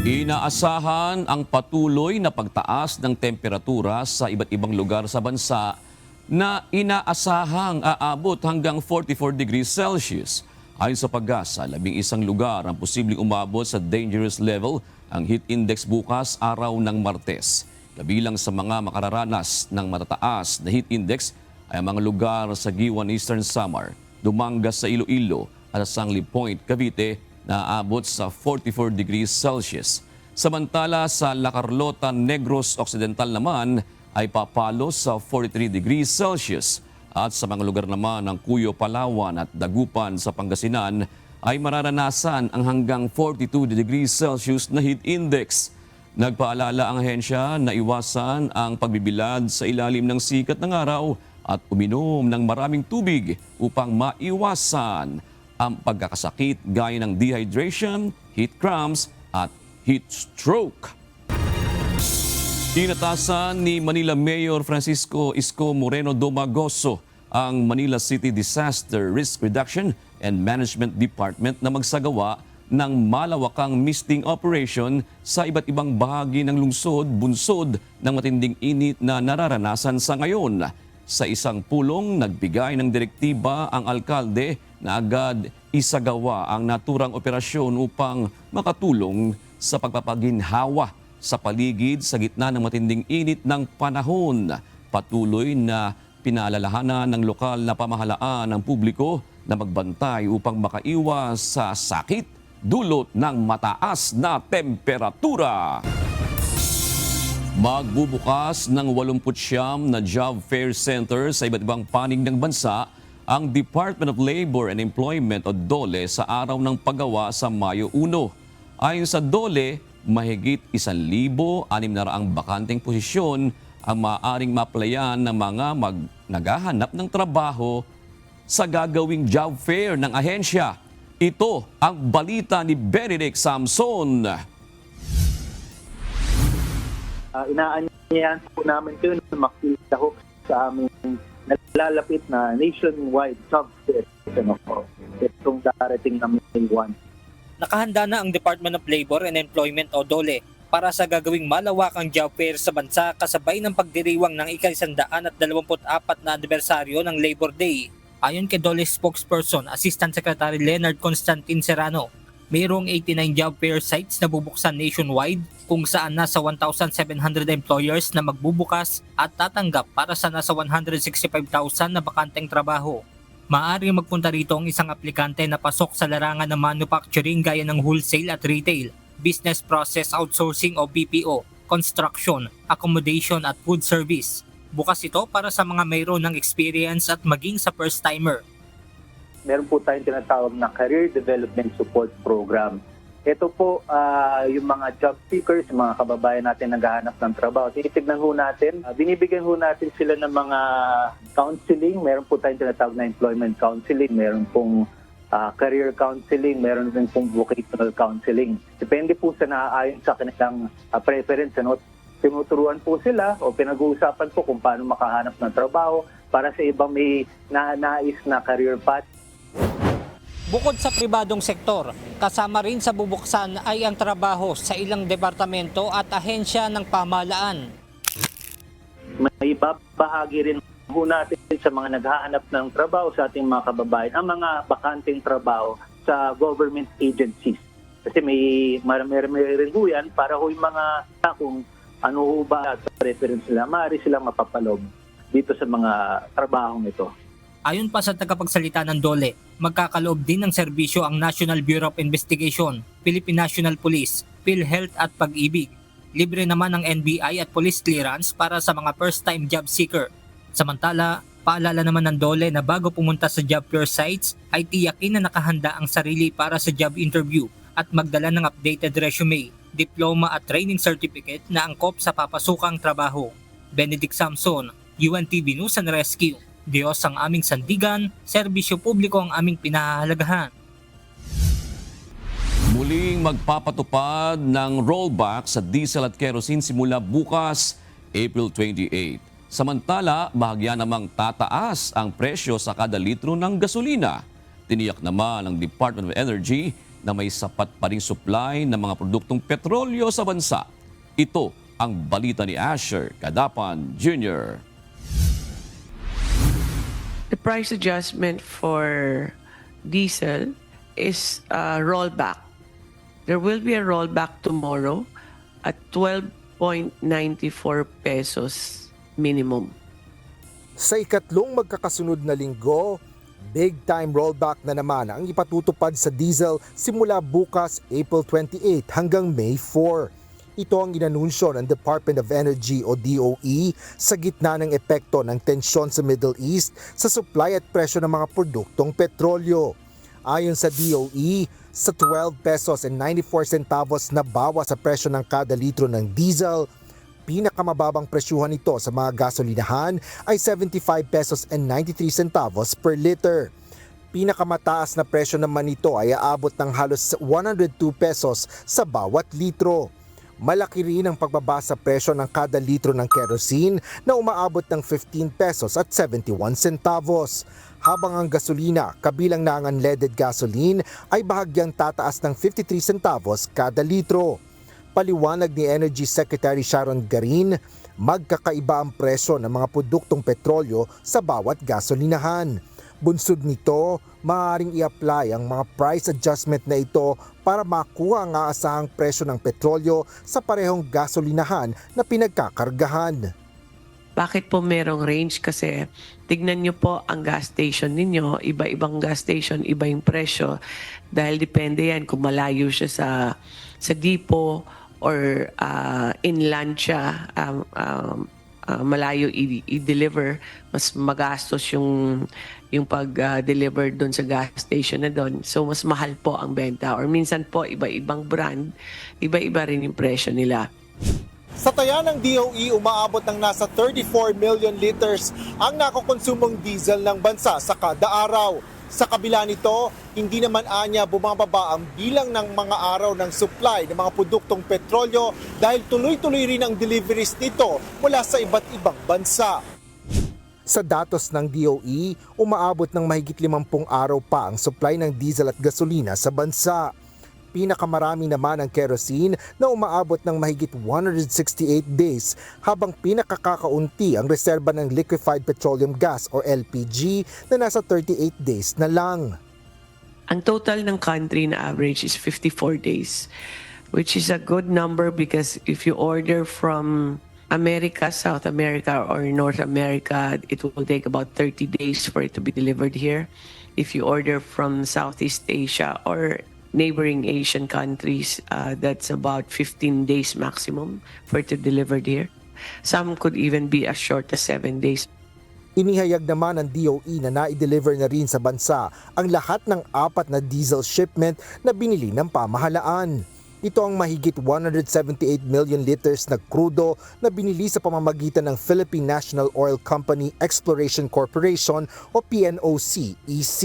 Inaasahan ang patuloy na pagtaas ng temperatura sa iba't ibang lugar sa bansa na inaasahang aabot hanggang 44 degrees Celsius. Ayon sa Pag-asa, 11 lugar ang posibleng umabot sa dangerous level ang heat index bukas araw ng Martes. Kabilang sa mga makararanas ng matataas na heat index ay ang mga lugar sa Giwan Eastern Samar, Dumangas sa Iloilo at Sangli Point, Cavite na aabot sa 44 degrees Celsius. Samantala sa La Carlota, Negros Occidental naman ay papalo sa 43 degrees Celsius. At sa mga lugar naman ng Cuyo, Palawan at Dagupan sa Pangasinan ay mararanasan ang hanggang 42 degrees Celsius na heat index. Nagpaalala ang ahensya na iwasan ang pagbibilad sa ilalim ng sikat ng araw at uminom ng maraming tubig upang maiwasan ang pagkakasakit gaya ng dehydration, heat cramps at heat stroke. Inatasan ni Manila Mayor Francisco Isko Moreno Domagoso ang Manila City Disaster Risk Reduction and Management Department na magsagawa ng malawakang misting operation sa iba't ibang bahagi ng lungsod, bunsod ng matinding init na nararanasan sa ngayon. Sa isang pulong, nagbigay ng direktiba ang alkalde na agad isagawa ang naturang operasyon upang makatulong sa pagpapaginhawa sa paligid sa gitna ng matinding init ng panahon. Patuloy na pinaalalahanan ng lokal na pamahalaan ng publiko na magbantay upang makaiwas sa sakit dulot ng mataas na temperatura. Magbubukas ng 89 na job fair center sa iba't ibang panig ng bansa ang Department of Labor and Employment o DOLE sa araw ng paggawa sa Mayo 1. Ayon sa DOLE, mahigit 1,600 bakanteng posisyon ang maaaring maaplayan ng mga naghahanap ng trabaho sa gagawing job fair ng ahensya. Ito ang balita ni Benedict Samson. Inaanyayahan po namin kayo na makita ho sa aming nalalapit na nationwide job fair. Itong darating na May 1. Nakahanda na ang Department of Labor and Employment o DOLE para sa gagawing malawakang job fair sa bansa kasabay ng pagdiriwang ng ika-124 na anibersaryo ng Labor Day. Ayon kay DOLE spokesperson, Assistant Secretary Leonard Constantine Serrano, mayroong 89 job fair sites na bubuksan nationwide kung saan nasa 1,700 employers na magbubukas at tatanggap para sa nasa 165,000 na bakanteng trabaho. Maaari magpunta rito ang isang aplikante na pasok sa larangan ng manufacturing gaya ng wholesale at retail, business process outsourcing o BPO, construction, accommodation at food service. Bukas ito para sa mga mayroon ng experience at maging sa first-timer. Meron po tayong tinatawag na Career Development Support Program. Ito po yung mga job seekers, mga kababayan natin naghahanap ng trabaho. Tinitignan ho natin, binibigyan ho natin sila ng mga counseling. Meron po tayong tinatawag na employment counseling, meron pong career counseling, meron din pong vocational counseling. Depende po sa naaayon sa kanilang preference. Tinuturuan po sila o pinag-uusapan po kung paano makahanap ng trabaho para sa ibang may nais na career path. Bukod sa pribadong sektor, kasama rin sa bubuksan ay ang trabaho sa ilang departamento at ahensya ng pamahalaan. May babahagi rin po natin sa mga naghahanap ng trabaho sa ating mga kababayan ang mga bakanteng trabaho sa government agencies. Kasi may rin po yan para ho yung mga kung ano ho ba sa preference nila, maaari silang mapapalob dito sa mga trabahong ito. Ayon pa sa tagapagsalita ng DOLE, magkakaloob din ng serbisyo ang National Bureau of Investigation, Philippine National Police, PhilHealth at Pag-ibig. Libre naman ang NBI at police clearance para sa mga first-time job seeker. Samantala, paalala naman ng DOLE na bago pumunta sa job fair sites ay tiyakin na nakahanda ang sarili para sa job interview at magdala ng updated resume, diploma at training certificate na angkop sa papasukang trabaho. Benedict Samson, UNTV News and Rescue. Diyos ang aming sandigan, serbisyo publiko ang aming pinahahalagahan. Muling magpapatupad ng rollback sa diesel at kerosene simula bukas, April 28. Samantala, bahagya namang tataas ang presyo sa kada litro ng gasolina. Tiniyak naman ng Department of Energy na may sapat pa ring supply ng mga produktong petrolyo sa bansa. Ito ang balita ni Asher Cadapan Jr. The price adjustment for diesel is a rollback. There will be a rollback tomorrow at 12.94 pesos minimum. Sa ikatlong magkakasunod na linggo, big-time rollback na naman ang ipatutupad sa diesel simula bukas April 28 hanggang May 4. Ito ang inanunsyo ng Department of Energy o DOE sa gitna ng epekto ng tensyon sa Middle East sa supply at presyo ng mga produktong petrolyo. Ayon sa DOE, sa 12 pesos and 94 centavos na bawas sa presyo ng kada litro ng diesel, pinakamababang presyuhan nito sa mga gasolinahan ay 75 pesos and 93 centavos per liter. Pinakamataas na presyo naman nito ay aabot ng halos 102 pesos sa bawat litro. Malaki rin ang pagbaba sa presyo ng kada litro ng kerosene na umaabot ng 15 pesos at 71 centavos. Habang ang gasolina, kabilang na ang unleaded gasoline, ay bahagyang tataas ng 53 centavos kada litro. Paliwanag ni Energy Secretary Sharon Garin, magkakaiba ang presyo ng mga produktong petrolyo sa bawat gasolinahan. Bunsod nito, maaaring i-apply ang mga price adjustment na ito para makuha ang aasahang presyo ng petrolyo sa parehong gasolinahan na pinagkakargahan. Bakit po merong range? Kasi tignan nyo po ang gas station ninyo, iba-ibang gas station, iba yung presyo. Dahil depende yan kung malayo siya sa depot or inland siya, malayo i-deliver, mas magastos yung pag-deliver doon sa gas station na doon. So mas mahal po ang benta. Or minsan po iba-ibang brand, iba-iba rin yung presyo nila. Sa taya ng DOE, umaabot ng nasa 34 million liters ang nakokonsumong diesel ng bansa sa kada araw. Sa kabila nito, hindi naman anya bumababa ang bilang ng mga araw ng supply ng mga produktong petrolyo dahil tuloy-tuloy rin ang deliveries nito mula sa iba't ibang bansa. Sa datos ng DOE, umaabot ng mahigit 50 araw pa ang supply ng diesel at gasolina sa bansa. Pinakamarami naman ang kerosene na umaabot ng mahigit 168 days habang pinakakakaunti ang reserba ng liquefied petroleum gas or LPG na nasa 38 days na lang. Ang total ng country na average is 54 days, which is a good number because if you order from America, South America, or North America, it will take about 30 days for it to be delivered here. If you order from Southeast Asia or neighboring Asian countries, that's about 15 days maximum for it to be delivered here. Some could even be as short as 7 days. Inihayag naman ng DOE na na-deliver na rin sa bansa ang lahat ng 4 na diesel shipment na binili ng pamahalaan. Ito ang mahigit 178 million liters na krudo na binili sa pamamagitan ng Philippine National Oil Company Exploration Corporation o PNOC-EC.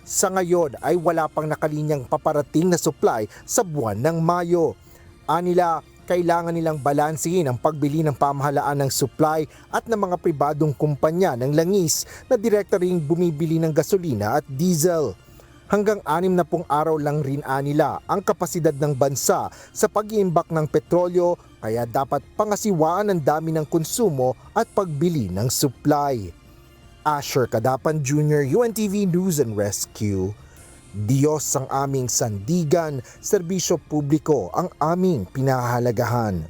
Sa ngayon ay wala pang nakalinyang paparating na supply sa buwan ng Mayo. Anila, kailangan nilang balansehin ang pagbili ng pamahalaan ng supply at ng mga pribadong kumpanya ng langis na direkta ring bumibili ng gasolina at diesel. Hanggang 60 araw lang rin anila ang kapasidad ng bansa sa pag-iimbak ng petrolyo kaya dapat pangasiwaan ang dami ng konsumo at pagbili ng supply. Asher Cadapan Jr., UNTV News and Rescue. Diyos ang aming sandigan, serbisyo publiko ang aming pinahahalagahan.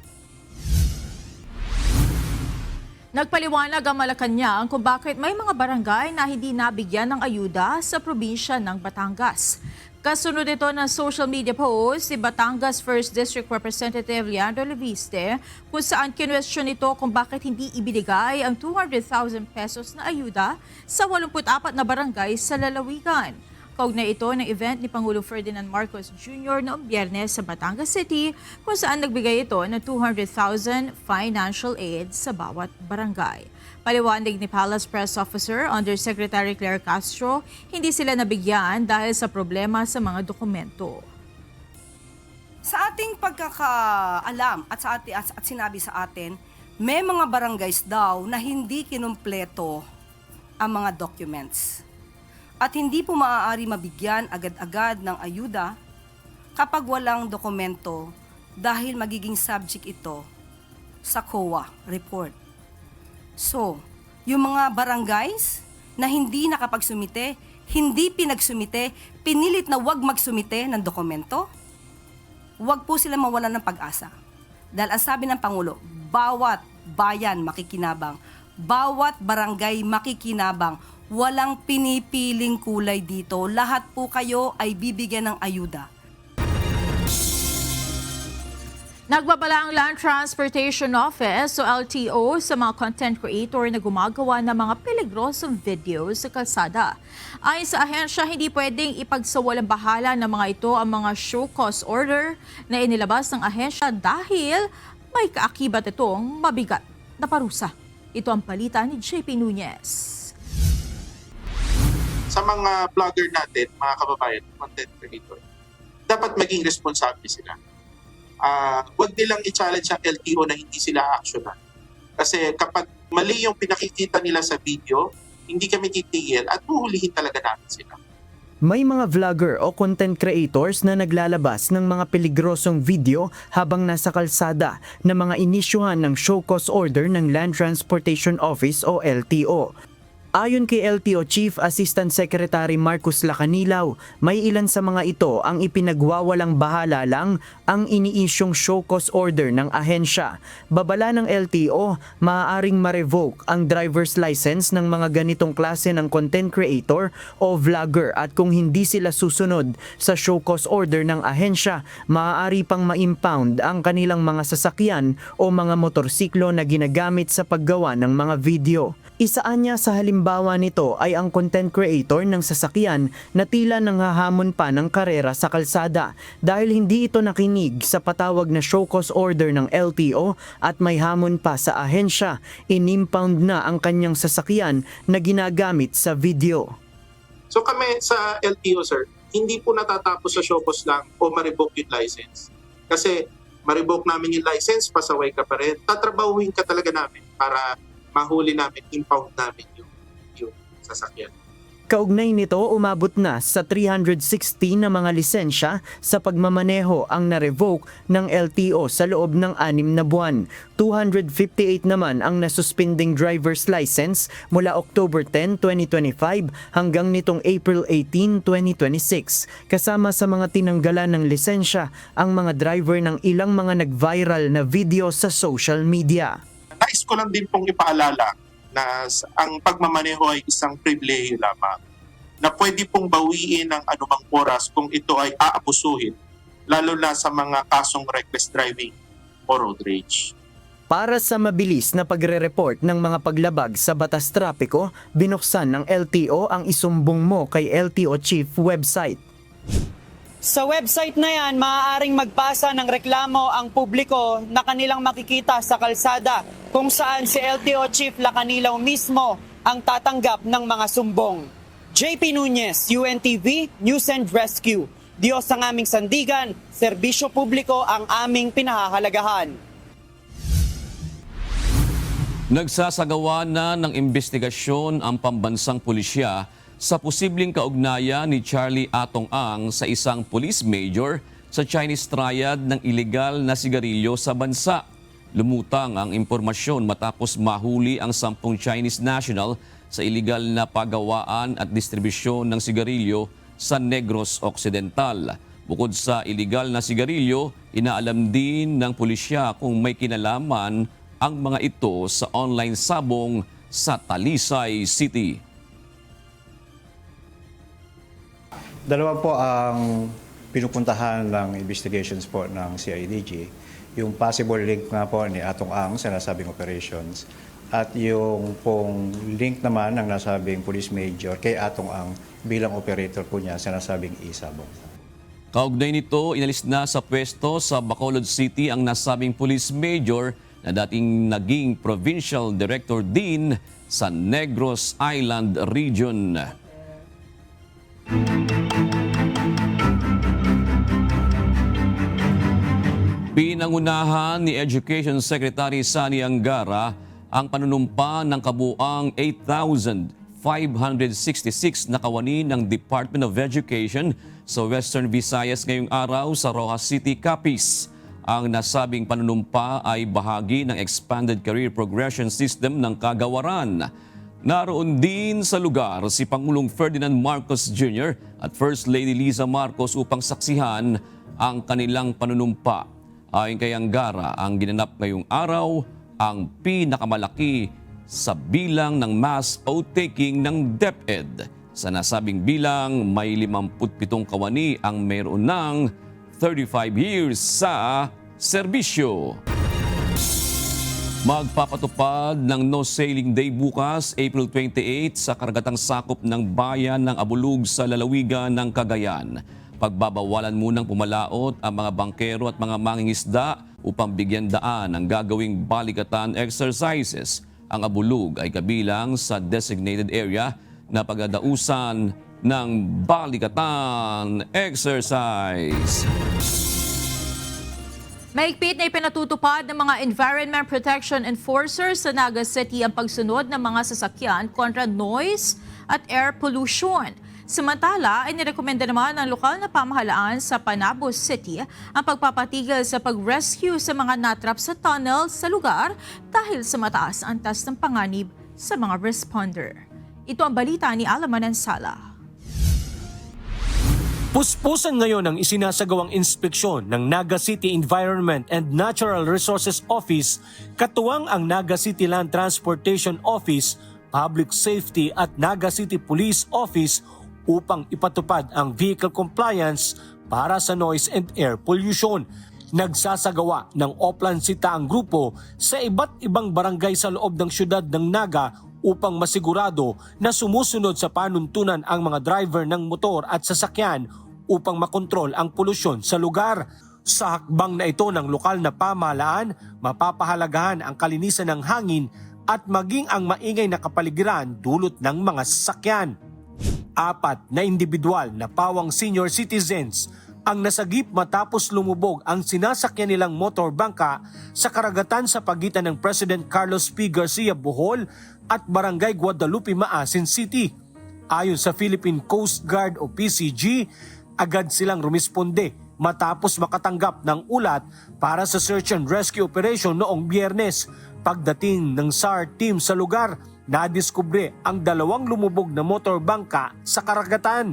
Nagpaliwanag ang Malacanang kung bakit may mga barangay na hindi nabigyan ng ayuda sa probinsya ng Batangas. Kasunod ito ng social media post si Batangas 1st District Representative Leandro Leviste kung saan kinwestiyon ito kung bakit hindi ibinigay ang 200,000 pesos na ayuda sa 84 na barangay sa lalawigan. Kaugnay ito ng event ni Pangulong Ferdinand Marcos Jr. noong Biyernes sa Batangas City kung saan nagbigay ito ng 200,000 financial aid sa bawat barangay. Paliwanag ni Palace Press Officer Undersecretary Claire Castro, hindi sila nabigyan dahil sa problema sa mga dokumento. Sa ating pagkakaalam at sinabi sa atin, may mga barangays daw na hindi kinumpleto ang mga documents. At hindi po maaari mabigyan agad-agad ng ayuda kapag walang dokumento dahil magiging subject ito sa COA report. So, yung mga barangays na hindi nakapagsumite, hindi pinagsumite, pinilit na wag magsumite ng dokumento, wag po sila mawalan ng pag-asa. Dahil ang sabi ng Pangulo, bawat bayan makikinabang, bawat barangay makikinabang, walang pinipiling kulay dito, lahat po kayo ay bibigyan ng ayuda. Nagbabala ang Land Transportation Office o LTO sa mga content creator na gumagawa ng mga peligrosong videos sa kalsada. Ayon sa ahensya, hindi pwedeng ipagsawalang bahala ng mga ito ang mga show cause order na inilabas ng ahensya dahil may kaakibat itong mabigat na parusa. Ito ang palitan ni JP Nunez. Sa mga vlogger natin, mga kababayan, content creator, dapat maging responsable sila. Huwag nilang i-challenge ang LTO na hindi sila actionan. Kasi kapag mali yung pinakikita nila sa video, hindi kami titigil at huhulihin talaga namin sila. May mga vlogger o content creators na naglalabas ng mga peligrosong video habang nasa kalsada na mga inisyuhan ng show cause order ng Land Transportation Office o LTO. Ayon kay LTO Chief Assistant Secretary Marcus Lacanilaw, may ilan sa mga ito ang ipinagwawalang bahala lang ang iniisyong show cause order ng ahensya. Babala ng LTO, maaaring ma-revoke ang driver's license ng mga ganitong klase ng content creator o vlogger at kung hindi sila susunod sa show cause order ng ahensya, maaari pang ma-impound ang kanilang mga sasakyan o mga motorsiklo na ginagamit sa paggawa ng mga video. Isaan niya sa halimbawa nito ay ang content creator ng sasakyan na tila nanghahamon pa ng karera sa kalsada dahil hindi ito nakinig sa patawag na show cause order ng LTO at may hamon pa sa ahensya. Inimpound na ang kanyang sasakyan na ginagamit sa video. So kami sa LTO, sir, hindi po natatapos sa show cause lang o ma-revoke yung license. Kasi ma-revoke namin yung license, pasaway ka pa rin. Tatrabahuhin ka talaga namin para mahuli namin, impound namin yung sasakyan. Kaugnay nito, umabot na sa 360 na mga lisensya sa pagmamaneho ang na-revoke ng LTO sa loob ng 6 na buwan. 258 naman ang nasuspending driver's license mula October 10, 2025 hanggang nitong April 18, 2026. Kasama sa mga tinanggalan ng lisensya ang mga driver ng ilang mga nag-viral na video sa social media. Nais ko lang din pong ipaalala na ang pagmamaneho ay isang pribilehiyo lamang na pwede pong bawiin ng anumang oras kung ito ay aabusuhin, lalo na sa mga kasong reckless driving o road rage. Para sa mabilis na pagre-report ng mga paglabag sa batas trapiko, binuksan ng LTO ang isumbong mo kay LTO Chief website. Sa website na yan, maaaring magpasa ng reklamo ang publiko na kanilang makikita sa kalsada kung saan si LTO Chief Lacanilaw mismo ang tatanggap ng mga sumbong. JP Nunez, UNTV, News and Rescue. Diyos ang aming sandigan, serbisyo publiko ang aming pinahahalagahan. Nagsasagawa na ng investigasyon ang pambansang pulisya sa posibleng kaugnayan ni Charlie Atong Ang sa isang police major sa Chinese triad ng ilegal na sigarilyo sa bansa. Lumutang ang impormasyon matapos mahuli ang 10 Chinese national sa ilegal na pagawaan at distribusyon ng sigarilyo sa Negros Occidental. Bukod sa ilegal na sigarilyo, inaalam din ng pulisya kung may kinalaman ang mga ito sa online sabong sa Talisay City. Dalawa po ang pinupuntahan ng investigations po ng CIDG. Yung possible link nga po ni Atong Ang sa nasabing operations at yung pong link naman ng nasabing police major kay Atong Ang bilang operator po niya sa nasabing isabong. Kaugnay nito, inalis na sa pwesto sa Bacolod City ang nasabing police major na dating naging provincial director din sa Negros Island Region. Pinangunahan ni Education Secretary Sani Angara ang panunumpa ng kabuang 8,566 na kawani ng Department of Education sa Western Visayas ngayong araw sa Rojas City, Capiz. Ang nasabing panunumpa ay bahagi ng Expanded Career Progression System ng Kagawaran. Naroon din sa lugar si Pangulong Ferdinand Marcos Jr. at First Lady Liza Marcos upang saksihan ang kanilang panunumpa. Ayon kay Angara, ang ginanap ngayong araw ang pinakamalaki sa bilang ng mass oath-taking ng DepEd. Sa nasabing bilang, may 57 kawani ang mayroon ng 35 years sa serbisyo. Magpapatupad ng No Sailing Day bukas, April 28, sa karagatang sakop ng bayan ng Abulug sa lalawigan ng Cagayan. Pagbabawalan munang pumalaot ang mga bangkero at mga mangingisda upang bigyan daan ang gagawing balikatan exercises. Ang Abulug ay kabilang sa designated area na pagdadausan ng balikatan exercise. Mahigpit na ipinatutupad ng mga Environment Protection Enforcers sa Naga City ang pagsunod ng mga sasakyan kontra noise at air pollution. Samantala, inirekomenda naman ng lokal na pamahalaan sa Panabo City ang pagpapatigil sa pag-rescue sa mga natrap sa tunnel sa lugar dahil sa mataas ang antas ng panganib sa mga responder. Ito ang balita ni Alaman Ansala. Puspusan ngayon ang isinasagawang inspeksyon ng Naga City Environment and Natural Resources Office, katuwang ang Naga City Land Transportation Office, Public Safety at Naga City Police Office upang ipatupad ang vehicle compliance para sa noise and air pollution. Nagsasagawa ng Oplan Sita ang grupo sa iba't ibang barangay sa loob ng syudad ng Naga upang masigurado na sumusunod sa panuntunan ang mga driver ng motor at sasakyan upang makontrol ang polusyon sa lugar. Sa hakbang na ito ng lokal na pamahalaan, mapapahalagahan ang kalinisan ng hangin at maging ang maingay na kapaligiran dulot ng mga sasakyan. 4 na individual na pawang senior citizens ang nasagip matapos lumubog ang sinasakyan nilang motor bangka sa karagatan sa pagitan ng President Carlos P. Garcia Bohol at Barangay Guadalupe, Maasin City. Ayon sa Philippine Coast Guard o PCG, agad silang rumisponde matapos makatanggap ng ulat para sa search and rescue operation noong Biyernes. Pagdating ng SAR team sa lugar, nadiskubre ang 2 lumubog na motor bangka sa karagatan.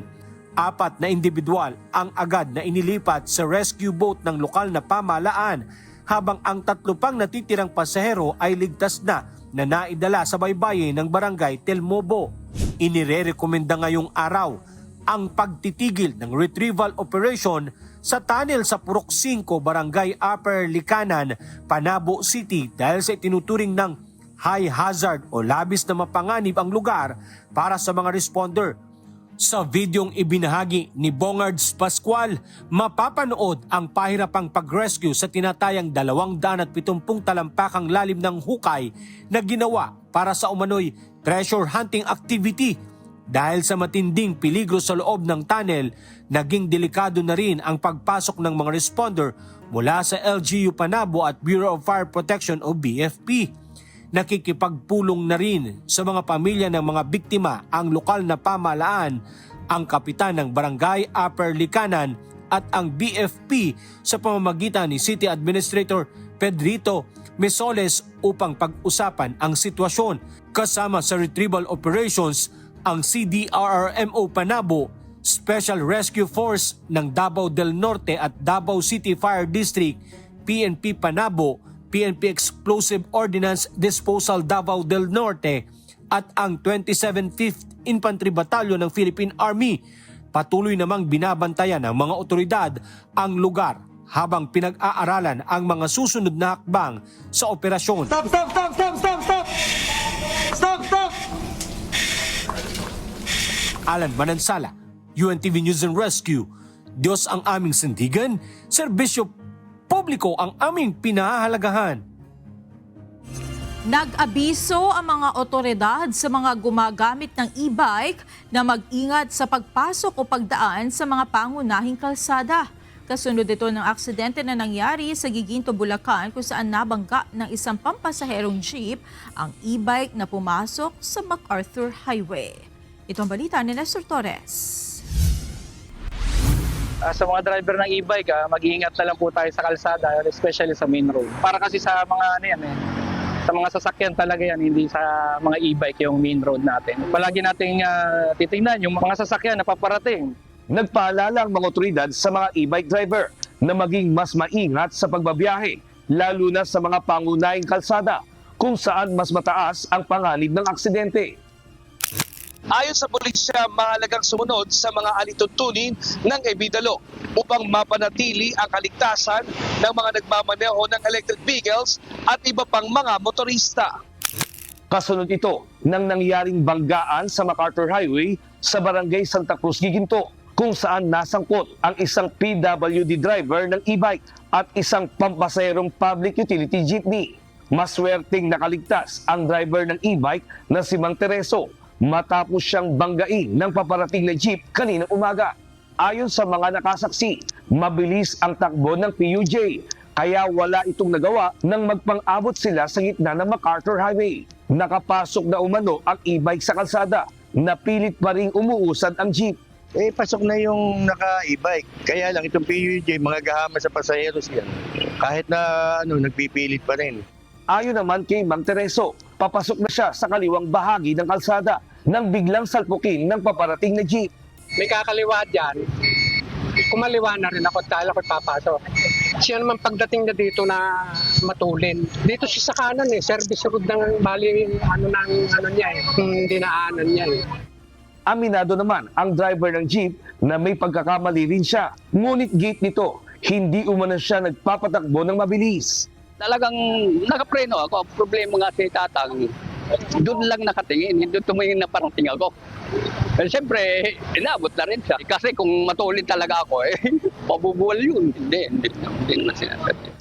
4 na individual ang agad na inilipat sa rescue boat ng lokal na pamahalaan, habang ang 3 pang natitirang pasahero ay ligtas na naidala sa baybayin ng Barangay Telmobo. Inirerekomenda ngayong araw ang pagtitigil ng retrieval operation sa tunnel sa Purok 5, Barangay Upper Likanan, Panabo City dahil sa itinuturing ng high hazard o labis na mapanganib ang lugar para sa mga responder. Sa videong ibinahagi ni Bongards Pascual, mapapanood ang pahirapang pag-rescue sa tinatayang 270 talampakang lalim ng hukay na ginawa para sa umano'y treasure hunting activity. Dahil sa matinding peligro sa loob ng tunnel, naging delikado na rin ang pagpasok ng mga responder mula sa LGU Panabo at Bureau of Fire Protection o BFP. Nakikipagpulong na rin sa mga pamilya ng mga biktima ang lokal na pamahalaan, ang kapitan ng Barangay Upper Likanan at ang BFP sa pamamagitan ni City Administrator Pedrito Mesoles upang pag-usapan ang sitwasyon. Kasama sa retrieval operations ang CDRRMO Panabo, Special Rescue Force ng Davao del Norte at Davao City Fire District, PNP Panabo, PNP Explosive Ordnance Disposal Davao del Norte at ang 27th Infantry Battalion ng Philippine Army. Patuloy namang binabantayan ng mga otoridad ang lugar habang pinag-aaralan ang mga susunod na hakbang sa operasyon. Stop! Stop! Stop! Stop! Stop! Stop! Stop! Stop! Alan Manansala, UNTV News and Rescue. Diyos ang aming sandigan, serbisyo publiko ang aming pinahahalagahan. Nag-abiso ang mga otoridad sa mga gumagamit ng e-bike na mag-ingat sa pagpasok o pagdaan sa mga pangunahing kalsada. Kasunod ito ng aksidente na nangyari sa Giginto, Bulacan kung saan nabangga ng isang pampasaherong jeep ang e-bike na pumasok sa MacArthur Highway. Ito ang balita ni Nestor Torres. Sa mga driver ng e-bike, mag-iingat na lang po tayo sa kalsada, especially sa main road. Para kasi sa mga sa mga sasakyan talaga yan, hindi sa mga e-bike yung main road natin. Palagi nating titingnan yung mga sasakyan na paparating. Nagpaalala ang mga otoridad sa mga e-bike driver na maging mas maingat sa pagbabiyahe, lalo na sa mga pangunahing kalsada kung saan mas mataas ang panganib ng aksidente. Ayon sa pulisya, mahalagang sumunod sa mga alituntunin ng ebidalo upang mapanatili ang kaligtasan ng mga nagmamaneho ng electric vehicles at iba pang mga motorista. Kasunod ito ng nangyaring banggaan sa MacArthur Highway sa Barangay Santa Cruz, Giginto, kung saan nasangkot ang isang PWD driver ng e-bike at isang pampasaherong public utility jeepney. Maswerteng nakaligtas ang driver ng e-bike na si Mang Tereso matapos siyang banggain ng paparating na jeep kaninang umaga. Ayon sa mga nakasaksi, mabilis ang takbo ng PUJ kaya wala itong nagawa nang magpang-abot sila sa gitna ng MacArthur Highway. Nakapasok na umano ang e-bike sa kalsada, napilit pa ring umuusad ang jeep. Pasok na yung naka-e-bike. Kaya lang itong PUJ, mga gahama sa pasaheros yan. Kahit na nagpipilit pa rin. Ayon naman kay Mang Tereso, papasok na siya sa kaliwang bahagi ng kalsada nang biglang salpukin ng paparating na jeep. May kakaliwa dyan. Kumaliwa na rin ako at kala ko papasok. Siya naman pagdating na dito na matulin. Dito siya sa kanan service road ng bali dinaanan niya Aminado naman ang driver ng jeep na may pagkakamali rin siya. Ngunit gate nito, hindi umano siya nagpapatakbo ng mabilis. Talagang nakapreno ako. Problema nga si Tatang. Doon lang nakatingin. Doon tumingin na parating ako. Pero siyempre, inabot na rin siya. Kasi kung matulid talaga ako, pabubuwal yun. Hindi naman sinasabi.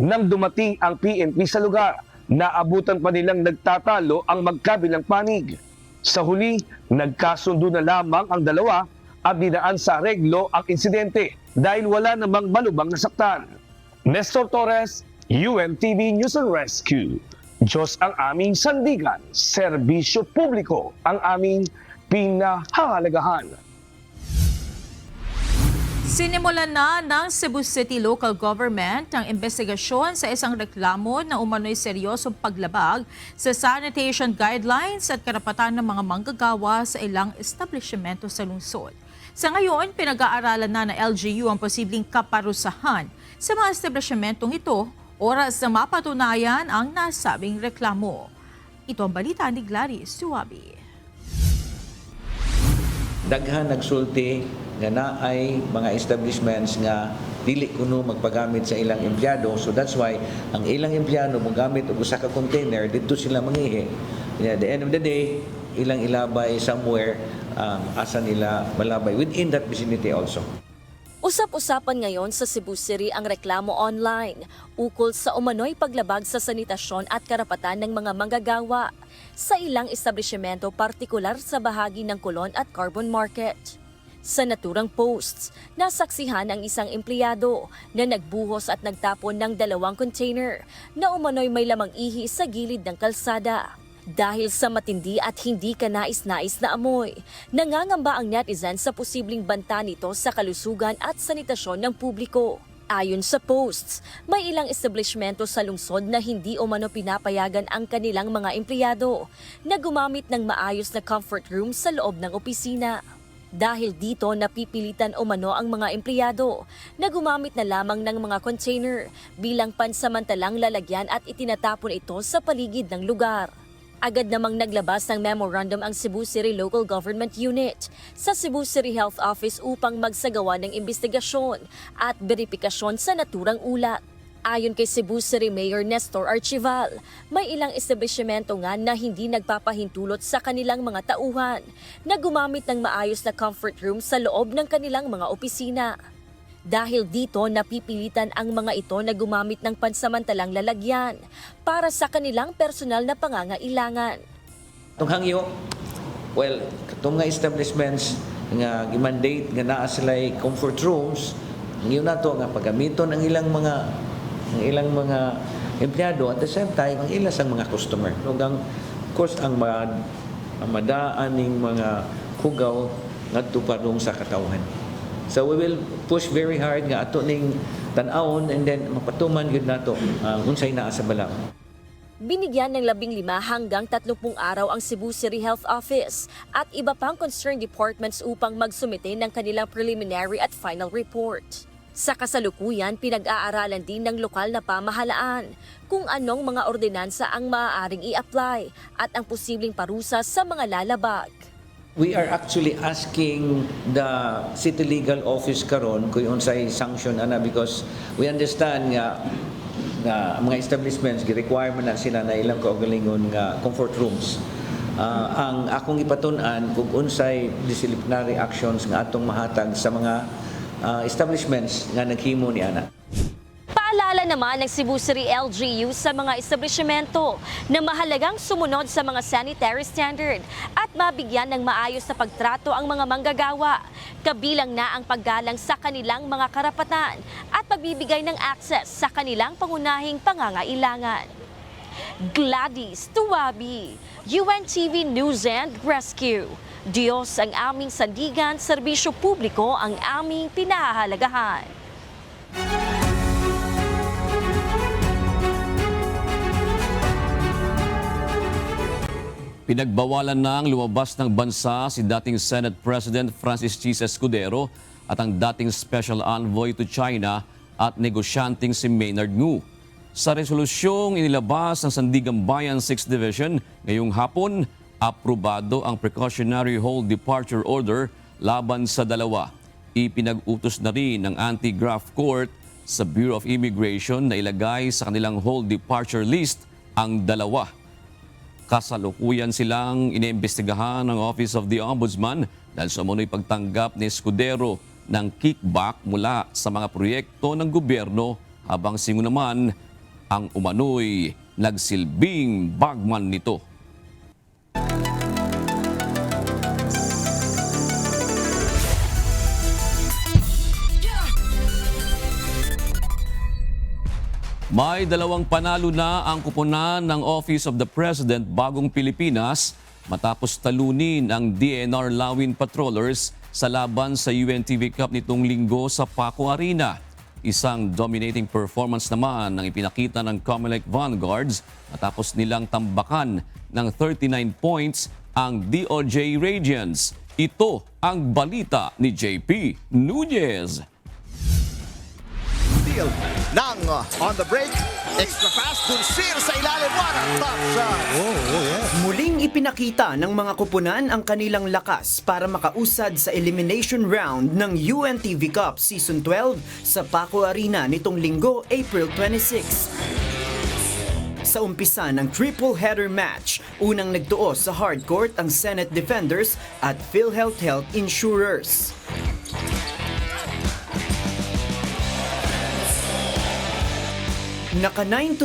Nang dumating ang PNP sa lugar, naabutan pa nilang nagtatalo ang magkabilang panig. Sa huli, nagkasundo na lamang ang dalawa at dinaan sa areglo ang insidente dahil wala namang malubang nasaktan. Nestor Torres, UNTV News and Rescue. Diyos ang aming sandigan, serbisyo publiko ang aming pinahahalagahan. Sinimulan na ng Cebu City Local Government ang investigasyon sa isang reklamo na umano'y seryosong paglabag sa sanitation guidelines at karapatan ng mga manggagawa sa ilang establishmento sa lungsod. Sa ngayon, pinag-aaralan na ng LGU ang posibleng kaparusahan sa mga establishmentong ito oras na mapatunayan ang nasabing reklamo. Ito ang balita ni Gladys Suwabi. Daghan nagsulti nga naay mga establishments nga dili kuno magpagamit sa ilang empleyado, so that's why ang ilang empleyado mogamit og usa ka container didto sila mangihi. At the end of the day, ilang ilabay somewhere asa nila malabay within that vicinity also. Usap-usapan ngayon sa Cebu City ang reklamo online ukol sa umano'y paglabag sa sanitasyon at karapatan ng mga manggagawa sa ilang establishmento, partikular sa bahagi ng Colon at Carbon Market. Sa naturang posts, nasaksihan ang isang empleyado na nagbuhos at nagtapon ng 2 container na umano'y may lamang ihi sa gilid ng kalsada. Dahil sa matindi at hindi kanais-nais na amoy, nangangamba ang netizen sa posibleng banta nito sa kalusugan at sanitasyon ng publiko. Ayon sa posts, may ilang establishmento sa lungsod na hindi umano pinapayagan ang kanilang mga empleyado na gumamit ng maayos na comfort room sa loob ng opisina. Dahil dito napipilitan umano ang mga empleyado na gumamit na lamang ng mga container bilang pansamantalang lalagyan at itinatapon ito sa paligid ng lugar. Agad namang naglabas ng memorandum ang Cebu City Local Government Unit sa Cebu City Health Office upang magsagawa ng investigasyon at beripikasyon sa naturang ulat. Ayon kay Cebu City Mayor Nestor Archival, may ilang establishmento nga na hindi nagpapahintulot sa kanilang mga tauhan na gumamit ng maayos na comfort room sa loob ng kanilang mga opisina. Dahil dito, napipilitan ang mga ito na gumamit ng pansamantalang lalagyan para sa kanilang personal na pangangailangan. Itong hangyo, well, katong nga establishments nga gi-mandate nga naa sila comfort rooms, hangyo na to nga pagamiton ang ilang mga empleyado at the same time ang ilas ang mga customer. Hanggang, of course, ang madaan ng mga hugaw ngadto padung sa katawhan. So we will push very hard nga ato ning tan-awon and then mapatuman gyud nato unsay naa sa balang. Binigyan ng 15 hanggang 30 araw ang Cebu City Health Office at iba pang concerned departments upang magsumite ng kanilang preliminary at final report. Sa kasalukuyan, pinag-aaralan din ng lokal na pamahalaan kung anong mga ordinansa ang maaaring i-apply at ang posibleng parusa sa mga lalabag. We are actually asking the City Legal Office karon kung unsay sanction ana because we understand nga mga establishments gi-requirement na sila na ilang kaugalingon nga comfort rooms. Ang akong ipatun-an kung unsay disciplinary actions nga atong mahatag sa mga establishments nga naghimo ni ana. Paalala naman ng Cebu City LGU sa mga establishmento na mahalagang sumunod sa mga sanitary standard at mabigyan ng maayos na pagtrato ang mga manggagawa, kabilang na ang paggalang sa kanilang mga karapatan at pagbibigay ng access sa kanilang pangunahing pangangailangan. Gladys Tuwabi, UNTV News and Rescue. Diyos ang aming sandigan, serbisyo publiko ang aming pinahahalagahan. Pinagbawalan ng lumabas ng bansa si dating Senate President Francis Chis Escudero at ang dating Special Envoy to China at negosyanteng si Maynard Ngu. Sa resolusyong inilabas ng Sandigang Bayan 6th Division ngayong hapon, aprobado ang precautionary hold departure order laban sa dalawa. Ipinag-utos na rin ng Anti-Graft Court sa Bureau of Immigration na ilagay sa kanilang hold departure list ang dalawa. Kasalukuyan silang iniimbestigahan ng Office of the Ombudsman dahil sa umunoy pagtanggap ni Escudero ng kickback mula sa mga proyekto ng gobyerno habang si Ngu naman ang umano'y nagsilbing bagman nito. May 2 panalo na ang kuponan ng Office of the President Bagong Pilipinas matapos talunin ang DNR Lawin Patrollers sa laban sa UNTV Cup nitong linggo sa Paco Arena. Isang dominating performance naman ang ipinakita ng Comelec Vanguards matapos nilang tambakan ng 39 points ang DOJ Radiants. Ito ang balita ni JP Nunez. Nang on the break, extra fast, Dunsir sa ilalim, what a top shot! Muling ipinakita ng mga kupunan ang kanilang lakas para makausad sa elimination round ng UNTV Cup Season 12 sa Paco Arena nitong linggo, April 26. Sa umpisa ng triple header match, unang nagtuo sa hardcourt ang Senate Defenders at PhilHealth Health Insurers. Naka 9-0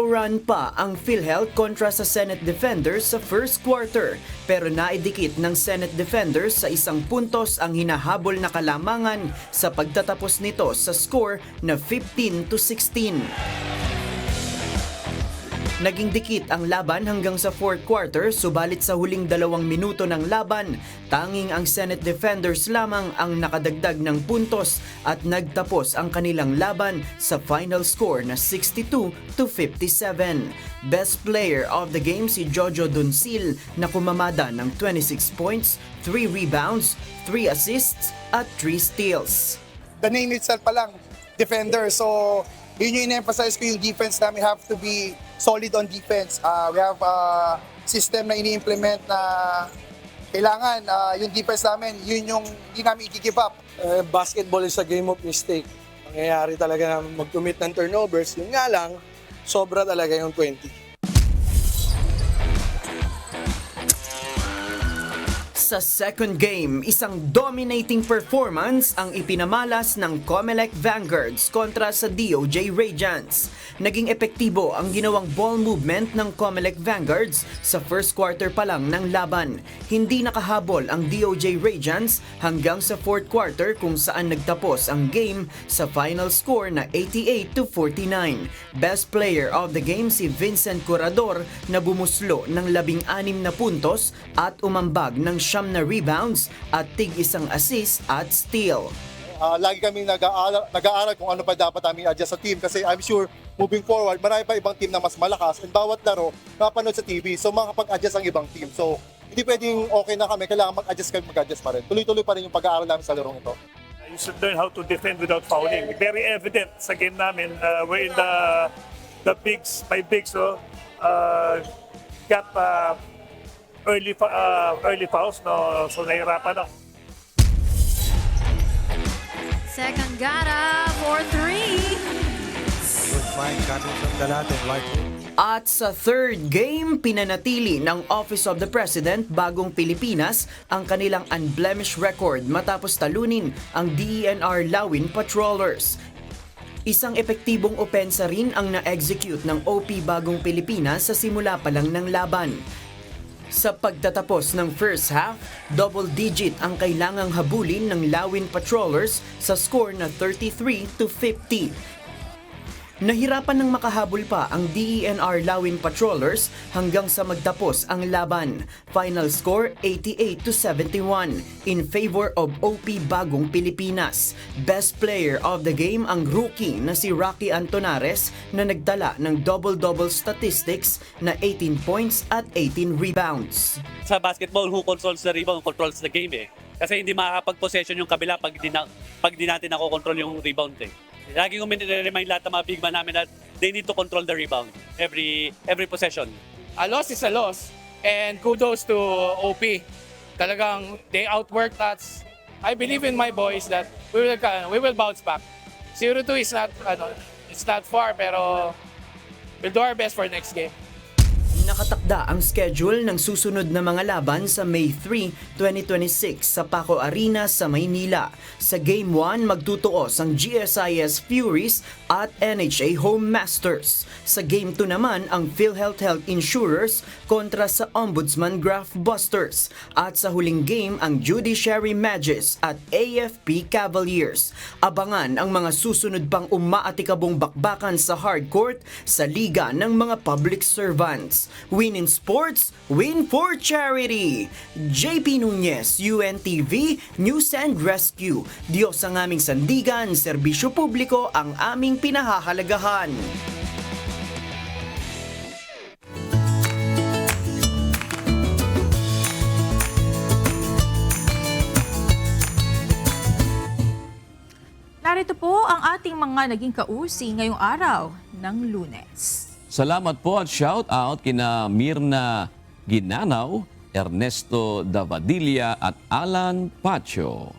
run pa ang PhilHealth kontra sa Senate Defenders sa first quarter, pero naidikit ng Senate Defenders sa 1 puntos ang hinahabol na kalamangan sa pagtatapos nito sa score na 15-16. Naging dikit ang laban hanggang sa fourth quarter, subalit sa huling 2 minuto ng laban, tanging ang Senate Defenders lamang ang nakadagdag ng puntos at nagtapos ang kanilang laban sa final score na 62-57. Best player of the game si Jojo Duncil na kumamada ng 26 points, 3 rebounds, 3 assists at 3 steals. The name itself pa lang, defender. So yun yung in-emphasize ko, yung defense namin have to be solid on defense. We have system na ini-implement na kailangan yung defense namin, yun yung hindi namin i-give up. Basketball is a game of mistake. Mangyayari talaga na mag-commit ng turnovers. Yun nga lang, sobra talaga yung 20. Sa second game, isang dominating performance ang ipinamalas ng Comelec Vanguards kontra sa DOJ Radiants. Naging epektibo ang ginawang ball movement ng Comelec Vanguards sa first quarter pa lang ng laban. Hindi nakahabol ang DOJ Radiants hanggang sa fourth quarter kung saan nagtapos ang game sa final score na 88-49. Best player of the game si Vincent Curador na bumuslo ng 16 na puntos at umambag ng 9 na rebounds at tig-1 assist at steal. Lagi kami nag-aaral kung ano pa dapat namin adjust sa team kasi I'm sure moving forward, marami pa ibang team na mas malakas and bawat laro napanood sa TV, so makapag-adjust ang ibang team. So hindi pwedeng okay na kami, kailangan mag-adjust pa rin. Tuloy-tuloy pa rin yung pag-aaral namin sa larong ito. You should learn how to defend without fouling. Very evident sa game namin, wherein the bigs, my bigs, got early fouls, no? So nahirapan ako. Second gata for 3. Good find coming from Dalatin. At sa third game, pinanatili ng Office of the President Bagong Pilipinas ang kanilang unblemished record matapos talunin ang DENR Lawin Patrollers. Isang epektibong opensa rin ang na-execute ng OP Bagong Pilipinas sa simula pa lang ng laban. Sa pagtatapos ng first half, double-digit ang kailangang habulin ng Lawin Patrollers sa score na 33-50. Nahirapan ng makahabol pa ang DENR Lawin Patrollers hanggang sa magtapos ang laban. Final score 88-71 in favor of OP Bagong Pilipinas. Best player of the game ang rookie na si Rocky Antonares na nagtala ng double-double statistics na 18 points at 18 rebounds. Sa basketball, who controls the rebound controls the game eh. Kasi hindi makakapag-possession yung kabila pag di natin nakokontrol yung rebound eh. Lagi kong remind lahat ng mga big man namin that they need to control the rebound every possession. A loss is a loss, and kudos to OP. Talagang they outworked us. I believe in my boys that we will bounce back. 0-2 is not it's not far, pero we'll do our best for next game. Nakatakda ang schedule ng susunod na mga laban sa May 3, 2026 sa Paco Arena sa Maynila. Sa Game 1, magtutuos ang GSIS Furies at NHA Home Masters. Sa Game 2 naman, ang PhilHealth Health Insurers kontra sa Ombudsman Graph Busters. At sa huling game, ang Judiciary Mages at AFP Cavaliers. Abangan ang mga susunod pang umaatikabong bakbakan sa hardcourt sa Liga ng mga Public Servants. Win in sports, win for charity. JP Nunez, UNTV, News and Rescue. Diyos ang aming sandigan, serbisyo publiko ang aming pinahahalagahan. Narito po ang ating mga naging kausi ngayong araw ng Lunes. Salamat po at shout out kina Mirna Ginanaw, Ernesto Davadilla at Alan Pacho.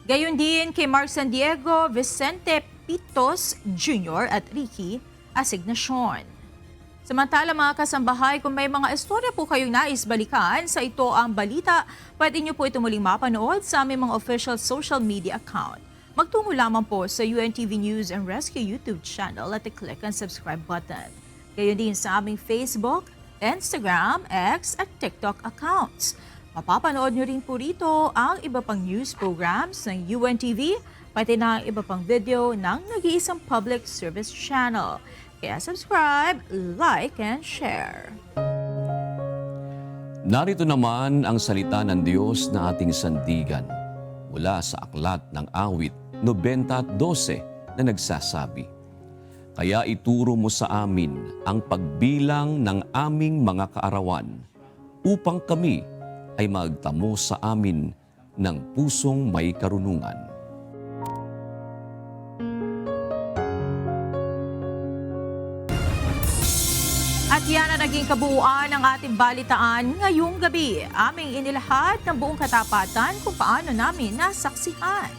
Gayon din kay Mark San Diego, Vicente Pitos Jr. at Ricky Asignacion. Samantala mga kasambahay, kung may mga istorya po kayong nais balikan sa Ito Ang Balita, pwede nyo po ito muling mapanood sa aming mga official social media account. Magtungo lamang po sa UNTV News and Rescue YouTube channel at i-click ang subscribe button. Gayon din sa aming Facebook, Instagram, X at TikTok accounts. Mapapanood nyo rin po rito ang iba pang news programs ng UNTV, pati na ang iba pang video ng nag-iisang public service channel. Kaya subscribe, like, and share. Narito naman ang salita ng Diyos na ating sandigan mula sa aklat ng awit 90:12 na nagsasabi, "Kaya ituro mo sa amin ang pagbilang ng aming mga kaarawan upang kami ay magtamo sa amin ng pusong may karunungan." At yan ang naging kabuuan ng ating balitaan ngayong gabi. Aming inilahad ng buong katapatan kung paano namin nasaksihan.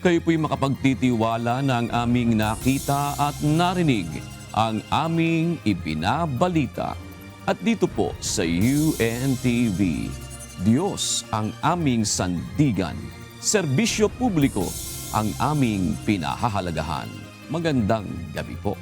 Kayo po'y makapagtitiwala ng aming nakita at narinig, ang aming ibinabalita. At dito po sa UNTV, Diyos ang aming sandigan, serbisyo publiko ang aming pinahahalagahan. Magandang gabi po.